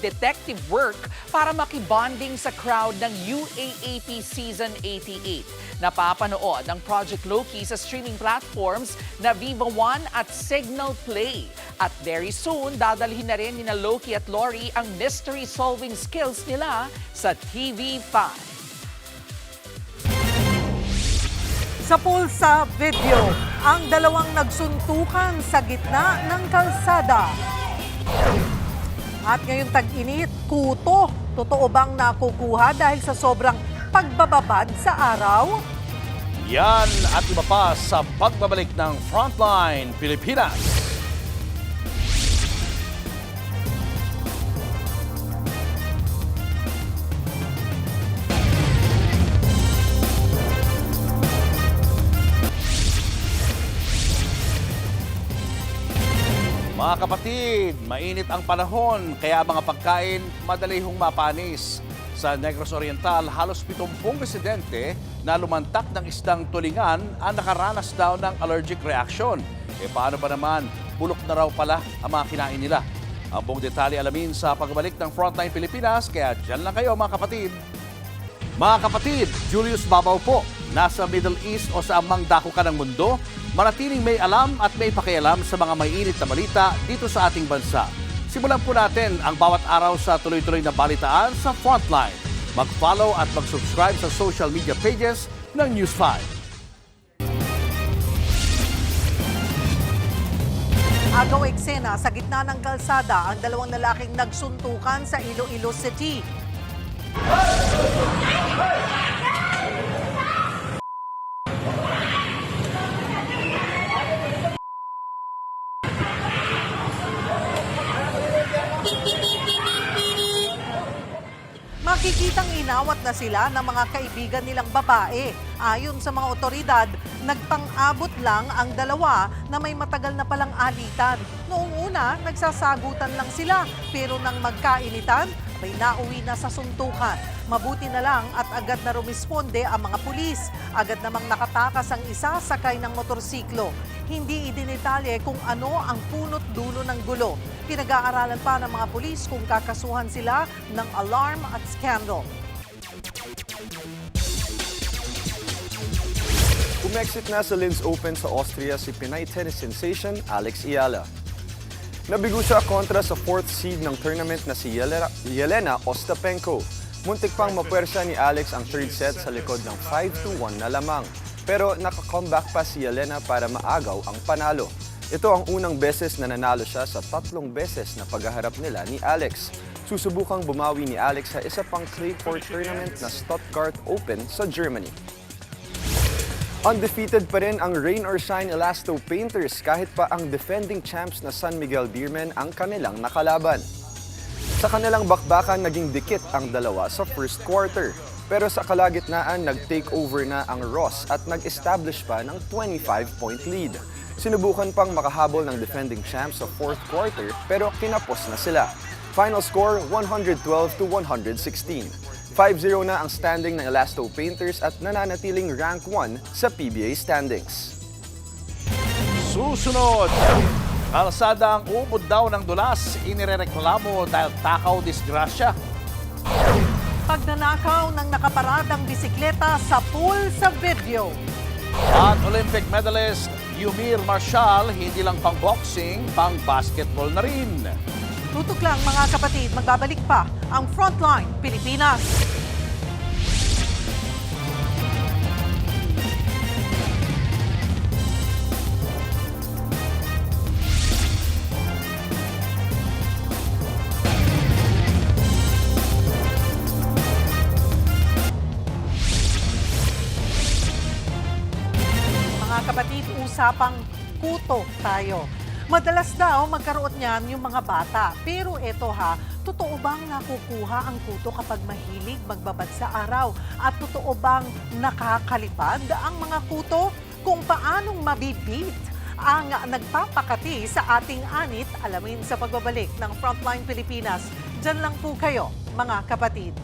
detective work para makibonding sa crowd ng UAAP Season 88. Napapanood ang Project Loki sa streaming platforms na Viva One at Signal Play. At very soon, dadalhin na rin ni Loki at Lori ang mystery-solving skills nila sa TV5.
Sa Pulsa Video, ang dalawang nagsuntukan sa gitna ng kalsada. At ngayong tag-init, kuto. Totoo bang nakukuha dahil sa sobrang pagbababad sa araw?
Yan at iba pa sa pagbabalik ng Frontline Pilipinas. Mga kapatid, mainit ang panahon kaya mga pagkain madali hong mapanis. Sa Negros Oriental, halos 70 residente na lumantak ng isdang tulingan ang nakaranas daw ng allergic reaction. Paano ba naman? Bulok na raw pala ang mga kinain nila. Ang buong detalye alamin sa pagbalik ng Frontline Pilipinas, kaya dyan lang kayo mga kapatid. Mga kapatid, Julius Babaw po. Nasa Middle East o sa amang dako ka ng mundo, manatiling may alam at may pakialam sa mga may init na balita dito sa ating bansa. Simulan po natin ang bawat araw sa tuloy-tuloy na balitaan sa Frontline. Mag-follow at mag-subscribe sa social media pages ng News 5.
Agaw eksena sa gitna ng kalsada ang dalawang lalaking nagsuntukan sa Iloilo City. Makikitang inawat na sila ng mga kaibigan nilang babae. Ayon sa mga otoridad, nagpang-abot lang ang dalawa na may matagal na palang alitan. Noong una, nagsasagutan lang sila, pero nang magkainitan, ay nauwi na sa suntukan. Mabuti na lang at agad na rumisponde ang mga pulis. Agad namang nakatakas ang isa sakay ng motorsiklo. Hindi idinitalye kung ano ang punot dulo ng gulo. Pinag-aaralan pa ng mga pulis kung kakasuhan sila ng alarm at scandal.
Umexit na sa Linz Open sa Austria si Pinay tennis sensation Alex Ayala. Nabigo siya kontra sa 4th seed ng tournament na si Jelena Ostapenko. Muntik pang mapuwersa ni Alex ang 3rd set sa likod ng 5-1 na lamang. Pero naka-comeback pa si Jelena para maagaw ang panalo. Ito ang unang beses na nanalo siya sa 3 beses na paghaharap nila ni Alex. Susubukang bumawi ni Alex sa isa pang clay court tournament na Stuttgart Open sa Germany. Undefeated pa rin ang Rain or Shine Elasto Painters kahit pa ang defending champs na San Miguel Beermen ang kanilang nakalaban. Sa kanilang bakbakan, naging dikit ang dalawa sa first quarter. Pero sa kalagitnaan, nag-take over na ang Ross at nag-establish pa ng 25-point lead. Sinubukan pang makahabol ng defending champs sa fourth quarter pero kinapos na sila. Final score, 112-116. 5-0 na ang standing ng Elasto Painters at nananatiling rank 1 sa PBA standings.
Susunod, kalsada ang umod daw ng dulas, inirereklamo dahil takaw disgrasya.
Pagnanakaw ng nakaparadang bisikleta sa pool sa video.
At Olympic medalist Yumir Marshall, hindi lang pang boxing, pang basketball na rin.
Tutok lang mga kapatid, magbabalik pa ang Frontline Pilipinas. Mga kapatid, usapang kuto tayo. Madalas daw magkaroon niyan yung mga bata. Pero eto ha, totoo bang nakukuha ang kuto kapag mahilig magbabad sa araw? At totoo bang nakakalipad ang mga kuto? Kung paanong mabibit ang nagpapakati sa ating anit, alamin sa pagbabalik ng Frontline Pilipinas. Diyan lang po kayo, mga kapatid.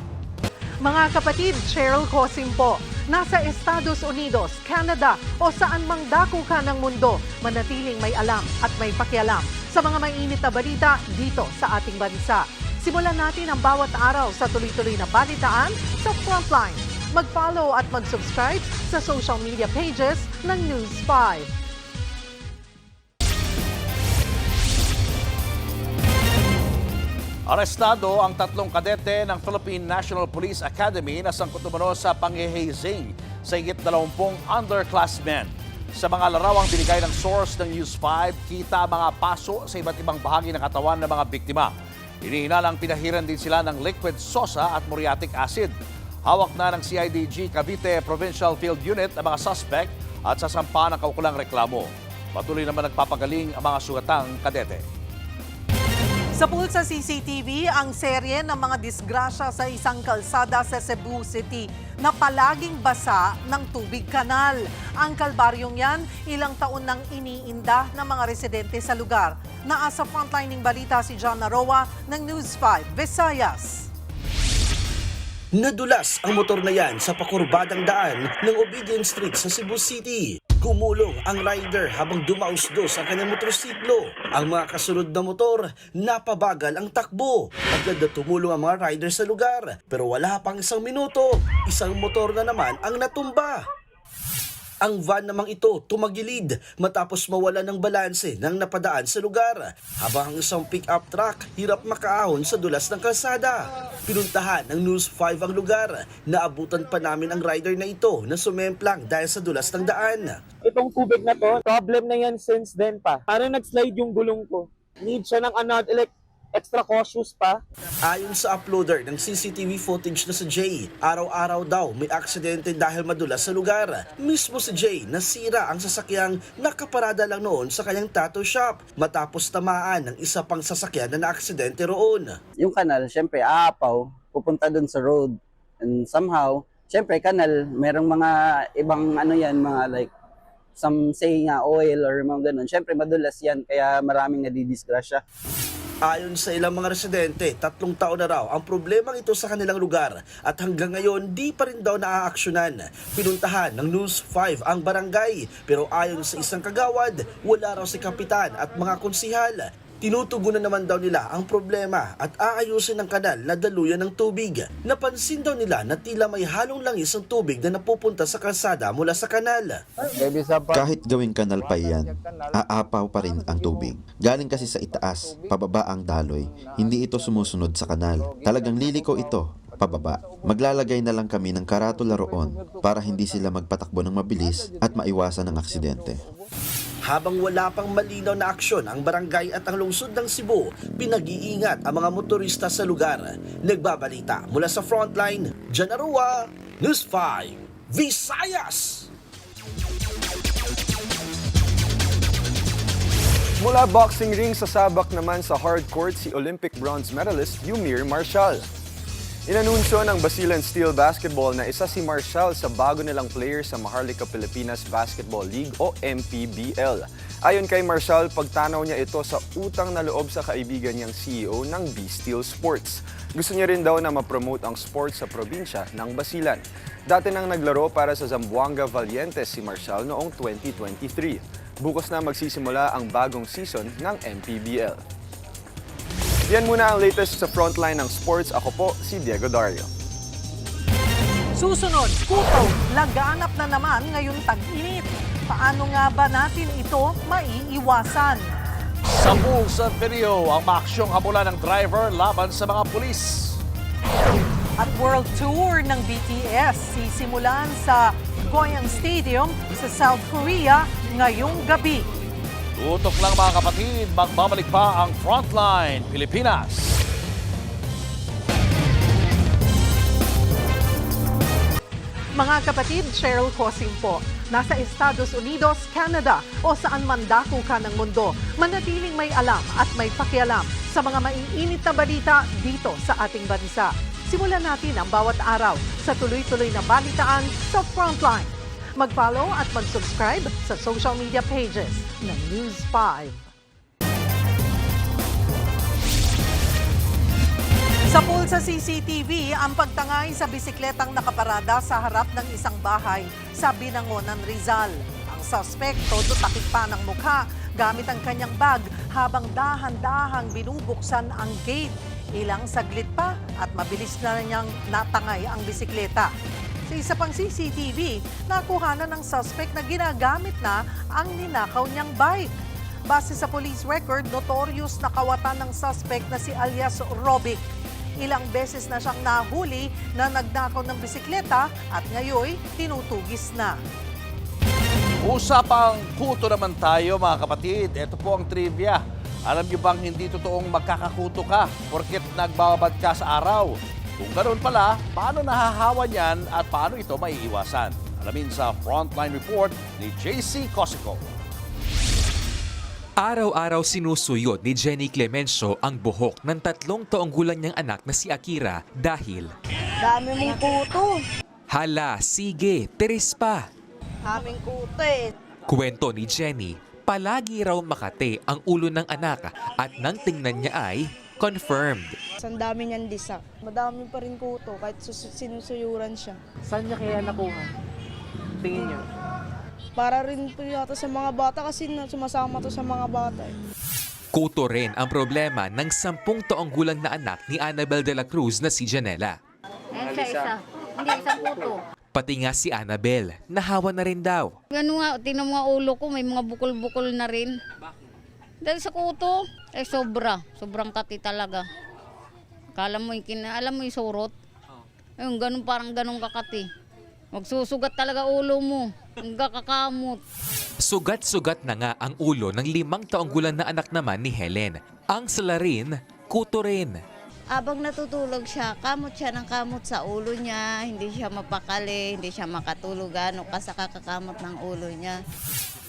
Mga kapatid, Cheryl Cosim po. Nasa Estados Unidos, Canada o saan mang dako ka ng mundo, manatiling may alam at may pakialam sa mga mainit na balita dito sa ating bansa. Simulan natin ang bawat araw sa tuloy-tuloy na balitaan sa Frontline. Mag-follow at mag-subscribe sa social media pages ng News 5.
Arestado ang 3 kadete ng Philippine National Police Academy na sangkot umano sa panghihazing sa higit 20 underclassmen. Sa mga larawang binigay ng source ng News 5, kita mga paso sa iba't ibang bahagi ng katawan ng mga biktima. Inihinalang pinahiran din sila ng liquid sosa at muriatic acid. Hawak na ng CIDG Cavite Provincial Field Unit ang mga suspect at sasampa ng kaukulang reklamo. Patuloy naman nagpapagaling ang mga sugatang kadete.
Sa pulsa CCTV, ang serye ng mga disgrasya sa isang kalsada sa Cebu City na palaging basa ng tubig kanal. Ang kalbaryong yan, ilang taon nang iniinda ng mga residente sa lugar. Naasa frontlining balita si John Naroa ng News 5 Visayas.
Nadulas ang motor na yan sa pakurbadang daan ng Obedience Street sa Cebu City. Gumulong ang rider habang dumausdos ang kanyang motorsiklo. Ang mga kasunod na motor, napabagal ang takbo. Agad na tumulong ang mga rider sa lugar. Pero wala pang 1 minuto, isang motor na naman ang natumba. Ang van namang ito tumagilid matapos mawala ng balanse nang napadaan sa lugar. Habang ang isang pick-up truck hirap makaahon sa dulas ng kalsada. Pinuntahan ng News 5 ang lugar. Naabutan pa namin ang rider na ito na sumemplang dahil sa dulas ng daan.
Itong tubig na to, problem na yan since then pa. Parang nag-slide yung gulong ko. Need siya ng extra cautious pa.
Ayon sa uploader ng CCTV footage na si Jay, araw-araw daw may aksidente dahil madulas sa lugar. Mismo si Jay nasira ang sasakyang nakaparada lang noon sa kanyang tattoo shop matapos tamaan ng isa pang sasakyan na naaksidente roon.
Yung kanal, syempre aapaw, pupunta dun sa road. And somehow, syempre kanal, merong mga ibang mga like some say nga oil or mga ganun. Syempre madulas yan kaya maraming nadidisgrasya.
Ayon sa ilang mga residente, 3 taon na raw ang problemang ito sa kanilang lugar at hanggang ngayon di pa rin daw naaaksyonan. Pinuntahan ng News 5 ang barangay pero ayon sa isang kagawad, wala raw si kapitan at mga konsihal. Tinutugunan naman daw nila ang problema at aayusin ang kanal na daluyan ng tubig. Napansin daw nila na tila may halong langis ang tubig na napupunta sa kalsada mula sa kanal.
Kahit gawing kanal pa yan, aapaw pa rin ang tubig. Galing kasi sa itaas, pababa ang daloy. Hindi ito sumusunod sa kanal. Talagang liliko ito, pababa. Maglalagay na lang kami ng karatula roon para hindi sila magpatakbo ng mabilis at maiwasan ang aksidente.
Habang wala pang malinaw na aksyon ang barangay at ang lungsod ng Cebu, pinag-iingat ang mga motorista sa lugar. Nagbabalita mula sa Frontline, Jan Arua, News 5, Visayas!
Mula boxing ring sa sabak naman sa hard court si Olympic bronze medalist Yumir Marshall. Inanunsyo ng Basilan Steel Basketball na isa si Marshall sa bago nilang player sa Maharlika Pilipinas Basketball League o MPBL. Ayon kay Marshall, pagtanaw niya ito sa utang na loob sa kaibigan niyang CEO ng B-Steel Sports. Gusto niya rin daw na ma-promote ang sports sa probinsya ng Basilan. Dati nang naglaro para sa Zamboanga Valientes si Marshall noong 2023. Bukas na magsisimula ang bagong season ng MPBL. Yan muna ang latest sa Frontline ng sports. Ako po si Diego Dario.
Susunod, kuto, laganap na naman ngayong tag-init. Paano nga ba natin ito maiiwasan?
Sabog sa video ang maaksyong habulan ng driver laban sa mga pulis.
At World Tour ng BTS sisimulan sa Goyang Stadium sa South Korea ngayong gabi.
Tutok lang mga kapatid, magbabalik pa ang Frontline Pilipinas.
Mga kapatid, Cheryl Cosing po. Nasa Estados Unidos, Canada o saan man dako ka ng mundo, manatiling may alam at may pakialam sa mga maiinit na balita dito sa ating bansa. Simulan natin ang bawat araw sa tuloy-tuloy na balitaan sa Frontline. Mag-follow at mag-subscribe sa social media pages ng News 5. Sa pool sa CCTV, ang pagtangay sa bisikletang nakaparada sa harap ng isang bahay sa Binangonan, Rizal. Ang suspect, todo takip pa ng mukha, gamit ang kanyang bag habang dahan-dahang binubuksan ang gate. Ilang saglit pa at mabilis na niyang natangay ang bisikleta. Sa isa pang CCTV, nakuhanan ng suspect na ginagamit na ang ninakaw niyang bike. Base sa police record, notorious na kawatan ng suspect na si alias Robic. Ilang beses na siyang nahuli na nagnakaw ng bisikleta at ngayon tinutugis na.
Usapang kuto naman tayo mga kapatid. Ito po ang trivia. Alam niyo bang hindi totoong magkakakuto ka porket nagbababad ka sa araw? Kung ganoon pala, paano nahahawa niyan at paano ito maiiwasan? Alamin sa Frontline Report ni JC Cosico.
Araw-araw sinusuyod ni Jenny Clemencio ang buhok ng 3 taong gulang niyang anak na si Akira dahil
Dami mong kuto.
hala, sige, teres pa.
Aming kuto eh.
Kwento ni Jenny, palagi raw makate ang ulo ng anak at nang tingnan niya ay confirmed.
Ang dami niyan lisak. Madami pa rin kuto kahit sinusuyuran siya.
Saan niya kaya nakuha? Tingin niyo?
Para rin po yata sa mga bata kasi sumasama to sa mga bata.
Kuto rin ang problema ng 10 taong gulang na anak ni Annabel de la Cruz na si Janela.
Isa. Hindi isang kuto.
Pati nga si Annabel, nahawa na rin daw.
Ganun nga, tingnan mo nga ulo ko, may mga bukol-bukol na rin. Dahil sa kuto, sobrang kati talaga. Kala mo alam mo yung surot. Yung ganun, parang ganun kakati. Magsusugat talaga ulo mo. Ang kakakamot.
Sugat-sugat na nga ang ulo ng 5 taong gulang na anak naman ni Helen. Ang salarin, kuto rin.
Abang natutulog siya, kamot siya ng kamot sa ulo niya. Hindi siya mapakali, hindi siya makatulog. Ano kasi kakakamot ng ulo niya.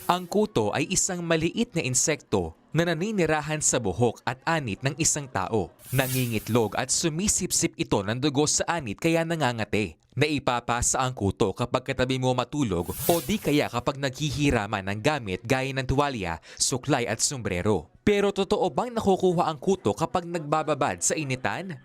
Ang kuto ay isang maliit na insekto na naninirahan sa buhok at anit ng isang tao. Nangingitlog at sumisipsip ito ng dugo sa anit kaya nangangate. Naipapasa ang kuto kapag katabi mo matulog o di kaya kapag naghihiraman ng gamit gaya ng tuwalya, suklay at sombrero. Pero totoo bang nakukuha ang kuto kapag nagbababad sa initan?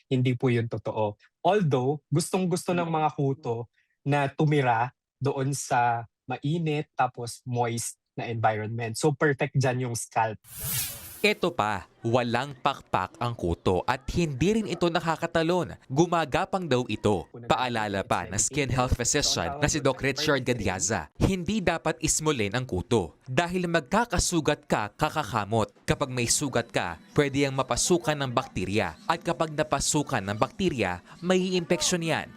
Hindi po yun totoo. Although, gustong-gusto ng mga kuto na tumira doon sa mainit tapos moist na environment. So perfect dyan yung scalp.
Ito pa, walang pakpak ang kuto at hindi rin ito nakakatalon. Gumagapang daw ito. Paalala pa ng skin health physician na si Dr. Richard Gadiaza, hindi dapat ismulin ang kuto dahil magkakasugat ka kakakamot. Kapag may sugat ka, pwede yang mapasukan ng bakterya at kapag napasukan ng bakterya, may impeksyon yan.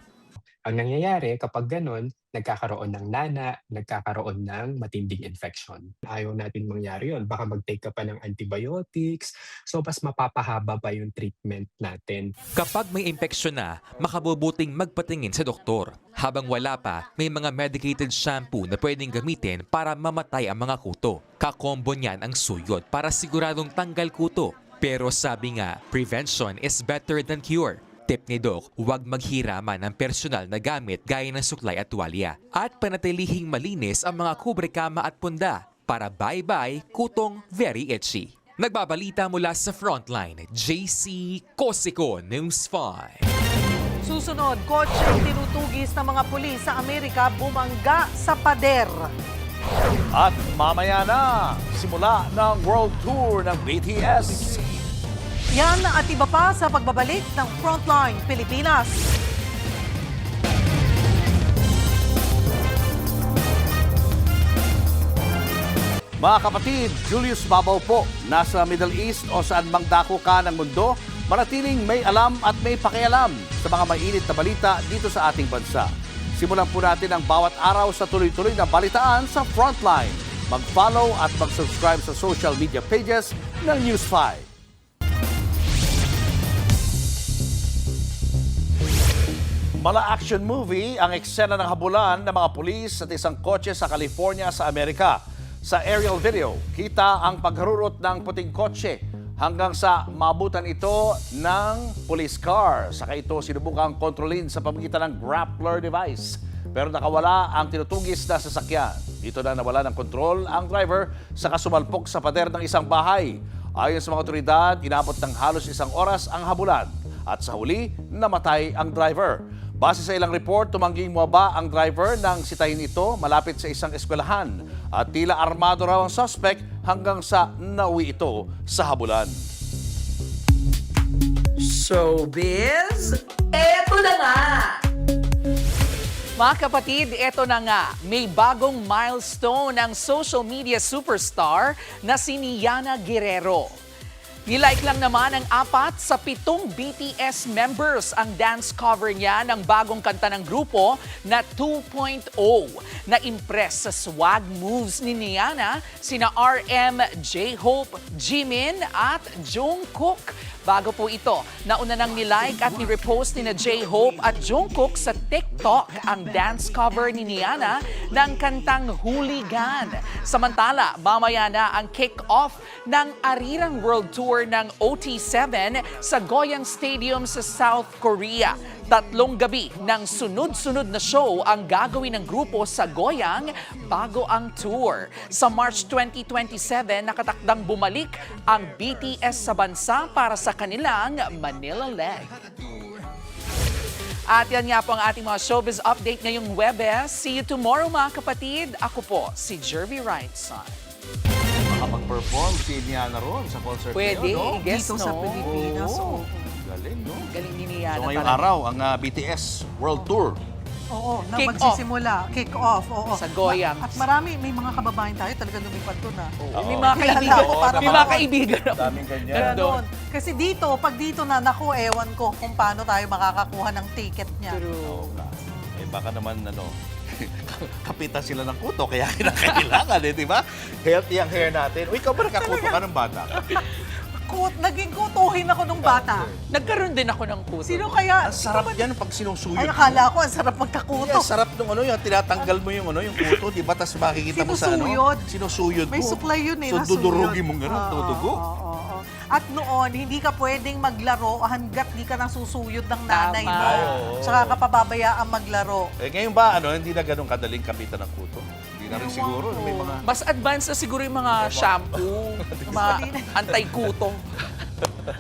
Ang nangyayari kapag ganun, nagkakaroon ng nana, nagkakaroon ng matinding infection. Ayaw natin mangyari yun. Baka mag-take ka pa ng antibiotics, so mas mapapahaba pa yung treatment natin.
Kapag may impeksyon na, makabubuting magpatingin sa doktor. Habang wala pa, may mga medicated shampoo na pwedeng gamitin para mamatay ang mga kuto. Kakombo niyan ang suyod para siguradong tanggal kuto. Pero sabi nga, prevention is better than cure. Tip ni Doc, huwag maghiraman ng personal na gamit gaya ng suklay at tuwalya. At panatilihing malinis ang mga kubrekama at punda para bye-bye kutong very itchy. Nagbabalita mula sa Frontline, JC Cosico, News 5.
Susunod, kotseng tinutugis ng mga pulis sa Amerika bumangga sa pader.
At mamaya na, simula ng World Tour ng BTS.
Yan at iba pa sa pagbabalik ng Frontline Pilipinas.
Mga kapatid, Julius Babaw po, nasa Middle East o saan mang dako ka ng mundo, manatiling may alam at may pakialam sa mga mainit na balita dito sa ating bansa. Simulan po natin ang bawat araw sa tuloy-tuloy na balitaan sa Frontline. Mag-follow at mag-subscribe sa social media pages ng News 5. Mala-action movie ang eksena ng habulan ng mga pulis at isang kotse sa California sa Amerika. Sa aerial video, kita ang pagharurot ng puting kotse hanggang sa maabutan ito ng police car. Saka ito sinubukang kontrolin sa pamamagitan ng grappler device. Pero nakawala ang tinutugis na sasakyan. Dito na nawala ng kontrol ang driver saka sumalpok sa pader ng isang bahay. Ayon sa mga otoridad, inabot ng halos 1 oras ang habulan. At sa huli, namatay ang driver. Base sa ilang report, tumangging bumaba ang driver nang sitahin ito malapit sa isang eskwelahan at tila armado raw ang suspect hanggang sa nauwi ito sa habulan.
Showbiz, eto na nga!
Mga kapatid, eto na nga, may bagong milestone ang social media superstar na si Niana Guerrero. Nilike lang naman ng 4 sa 7 BTS members ang dance cover niya ng bagong kanta ng grupo na 2.0. Na-impress sa swag moves ni Niana sina RM, J-Hope, Jimin at Jungkook. Bago po ito, nauna nang nilike at ni-repost ni na J-Hope at Jungkook sa TikTok ang dance cover ni Niana ng kantang Hooligan. Samantala, mamaya na ang kick-off ng Arirang World Tour ng OT7 sa Goyang Stadium sa South Korea. 3 gabi ng sunod-sunod na show ang gagawin ng grupo sa Goyang bago ang tour. Sa March 2027, nakatakdang bumalik ang BTS sa bansa para sa sa kanilang Manila leg. At yan nga po ang ating mga showbiz update ngayong Webes. See you tomorrow mga kapatid. Ako po si Jervy Wrightson.
Makapag-perform si Indiana ron sa concert
Pwede,
niyo, no?
guess,
Dito sa Pilipinas.
Oo.
Oo.
Galing, no?
Galing ni Niana
So ngayong
talaga.
araw, ang BTS World Tour.
Oo, na
Kick
magsisimula. Kick off. Oo.
Sa Goyang.
At marami, may mga kababayan tayo talaga lumipad doon na.
May mga kaibigan
ako para
may mga
manood.
kaibigan ako.
Daming ganyan.
Ganon.
Kasi dito, pag dito na, naku, ewan ko kung paano tayo makakakuha ng ticket niya.
Oo nga. Eh baka naman kapitan sila ng kuto, kaya kinakailangan di ba? Healthy ang hair natin. Uy, ikaw ba nakakuto ka ng bata?
Naging kutuhin ako nung bata.
Nagkaroon din ako ng kuto.
Sino kaya?
Ang sarap yan pag sinusuyod.
Ay, akala ko, ang sarap magkakuto.
Yeah, sarap nung yung tinatanggal mo yung kuto, di ba? Tapos makikita mo sa sinusuyod mo.
May suklay yun
So dudurugin mo gano'n, tudugo.
At noon, hindi ka pwedeng maglaro hanggat di ka nasusuyod ng nanay mo. Tsaka ka pababayaan maglaro.
Eh ngayon ba, hindi na ganun kadaling kapitan ng kuto? Hindi na rin siguro. May mga...
Mas advanced na siguro yung mga shampoo, mga anti-kuto.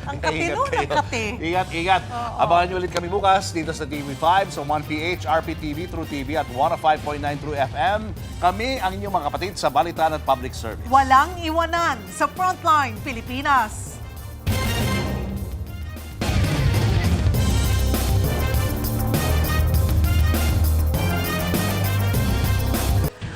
Ang kate nun, ang kate.
Ingat. Abangan nyo ulit kami bukas dito sa TV5, sa 1PH, RPTV, True TV at 105.9 True FM. Kami ang inyong mga kapatid sa Balitaan at Public Service.
Walang iwanan sa Frontline Pilipinas.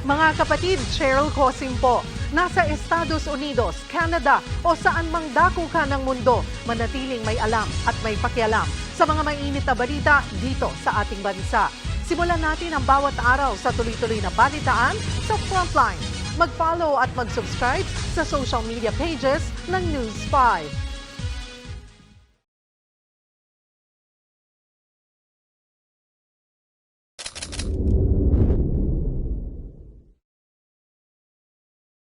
Mga kapatid, Cheryl Cosim po. Nasa Estados Unidos, Canada o saan mang dako ka ng mundo, manatiling may alam at may pakialam sa mga mainit na balita dito sa ating bansa. Simulan natin ang bawat araw sa tuloy-tuloy na balitaan sa Frontline. Mag-follow at mag-subscribe sa social media pages ng News 5.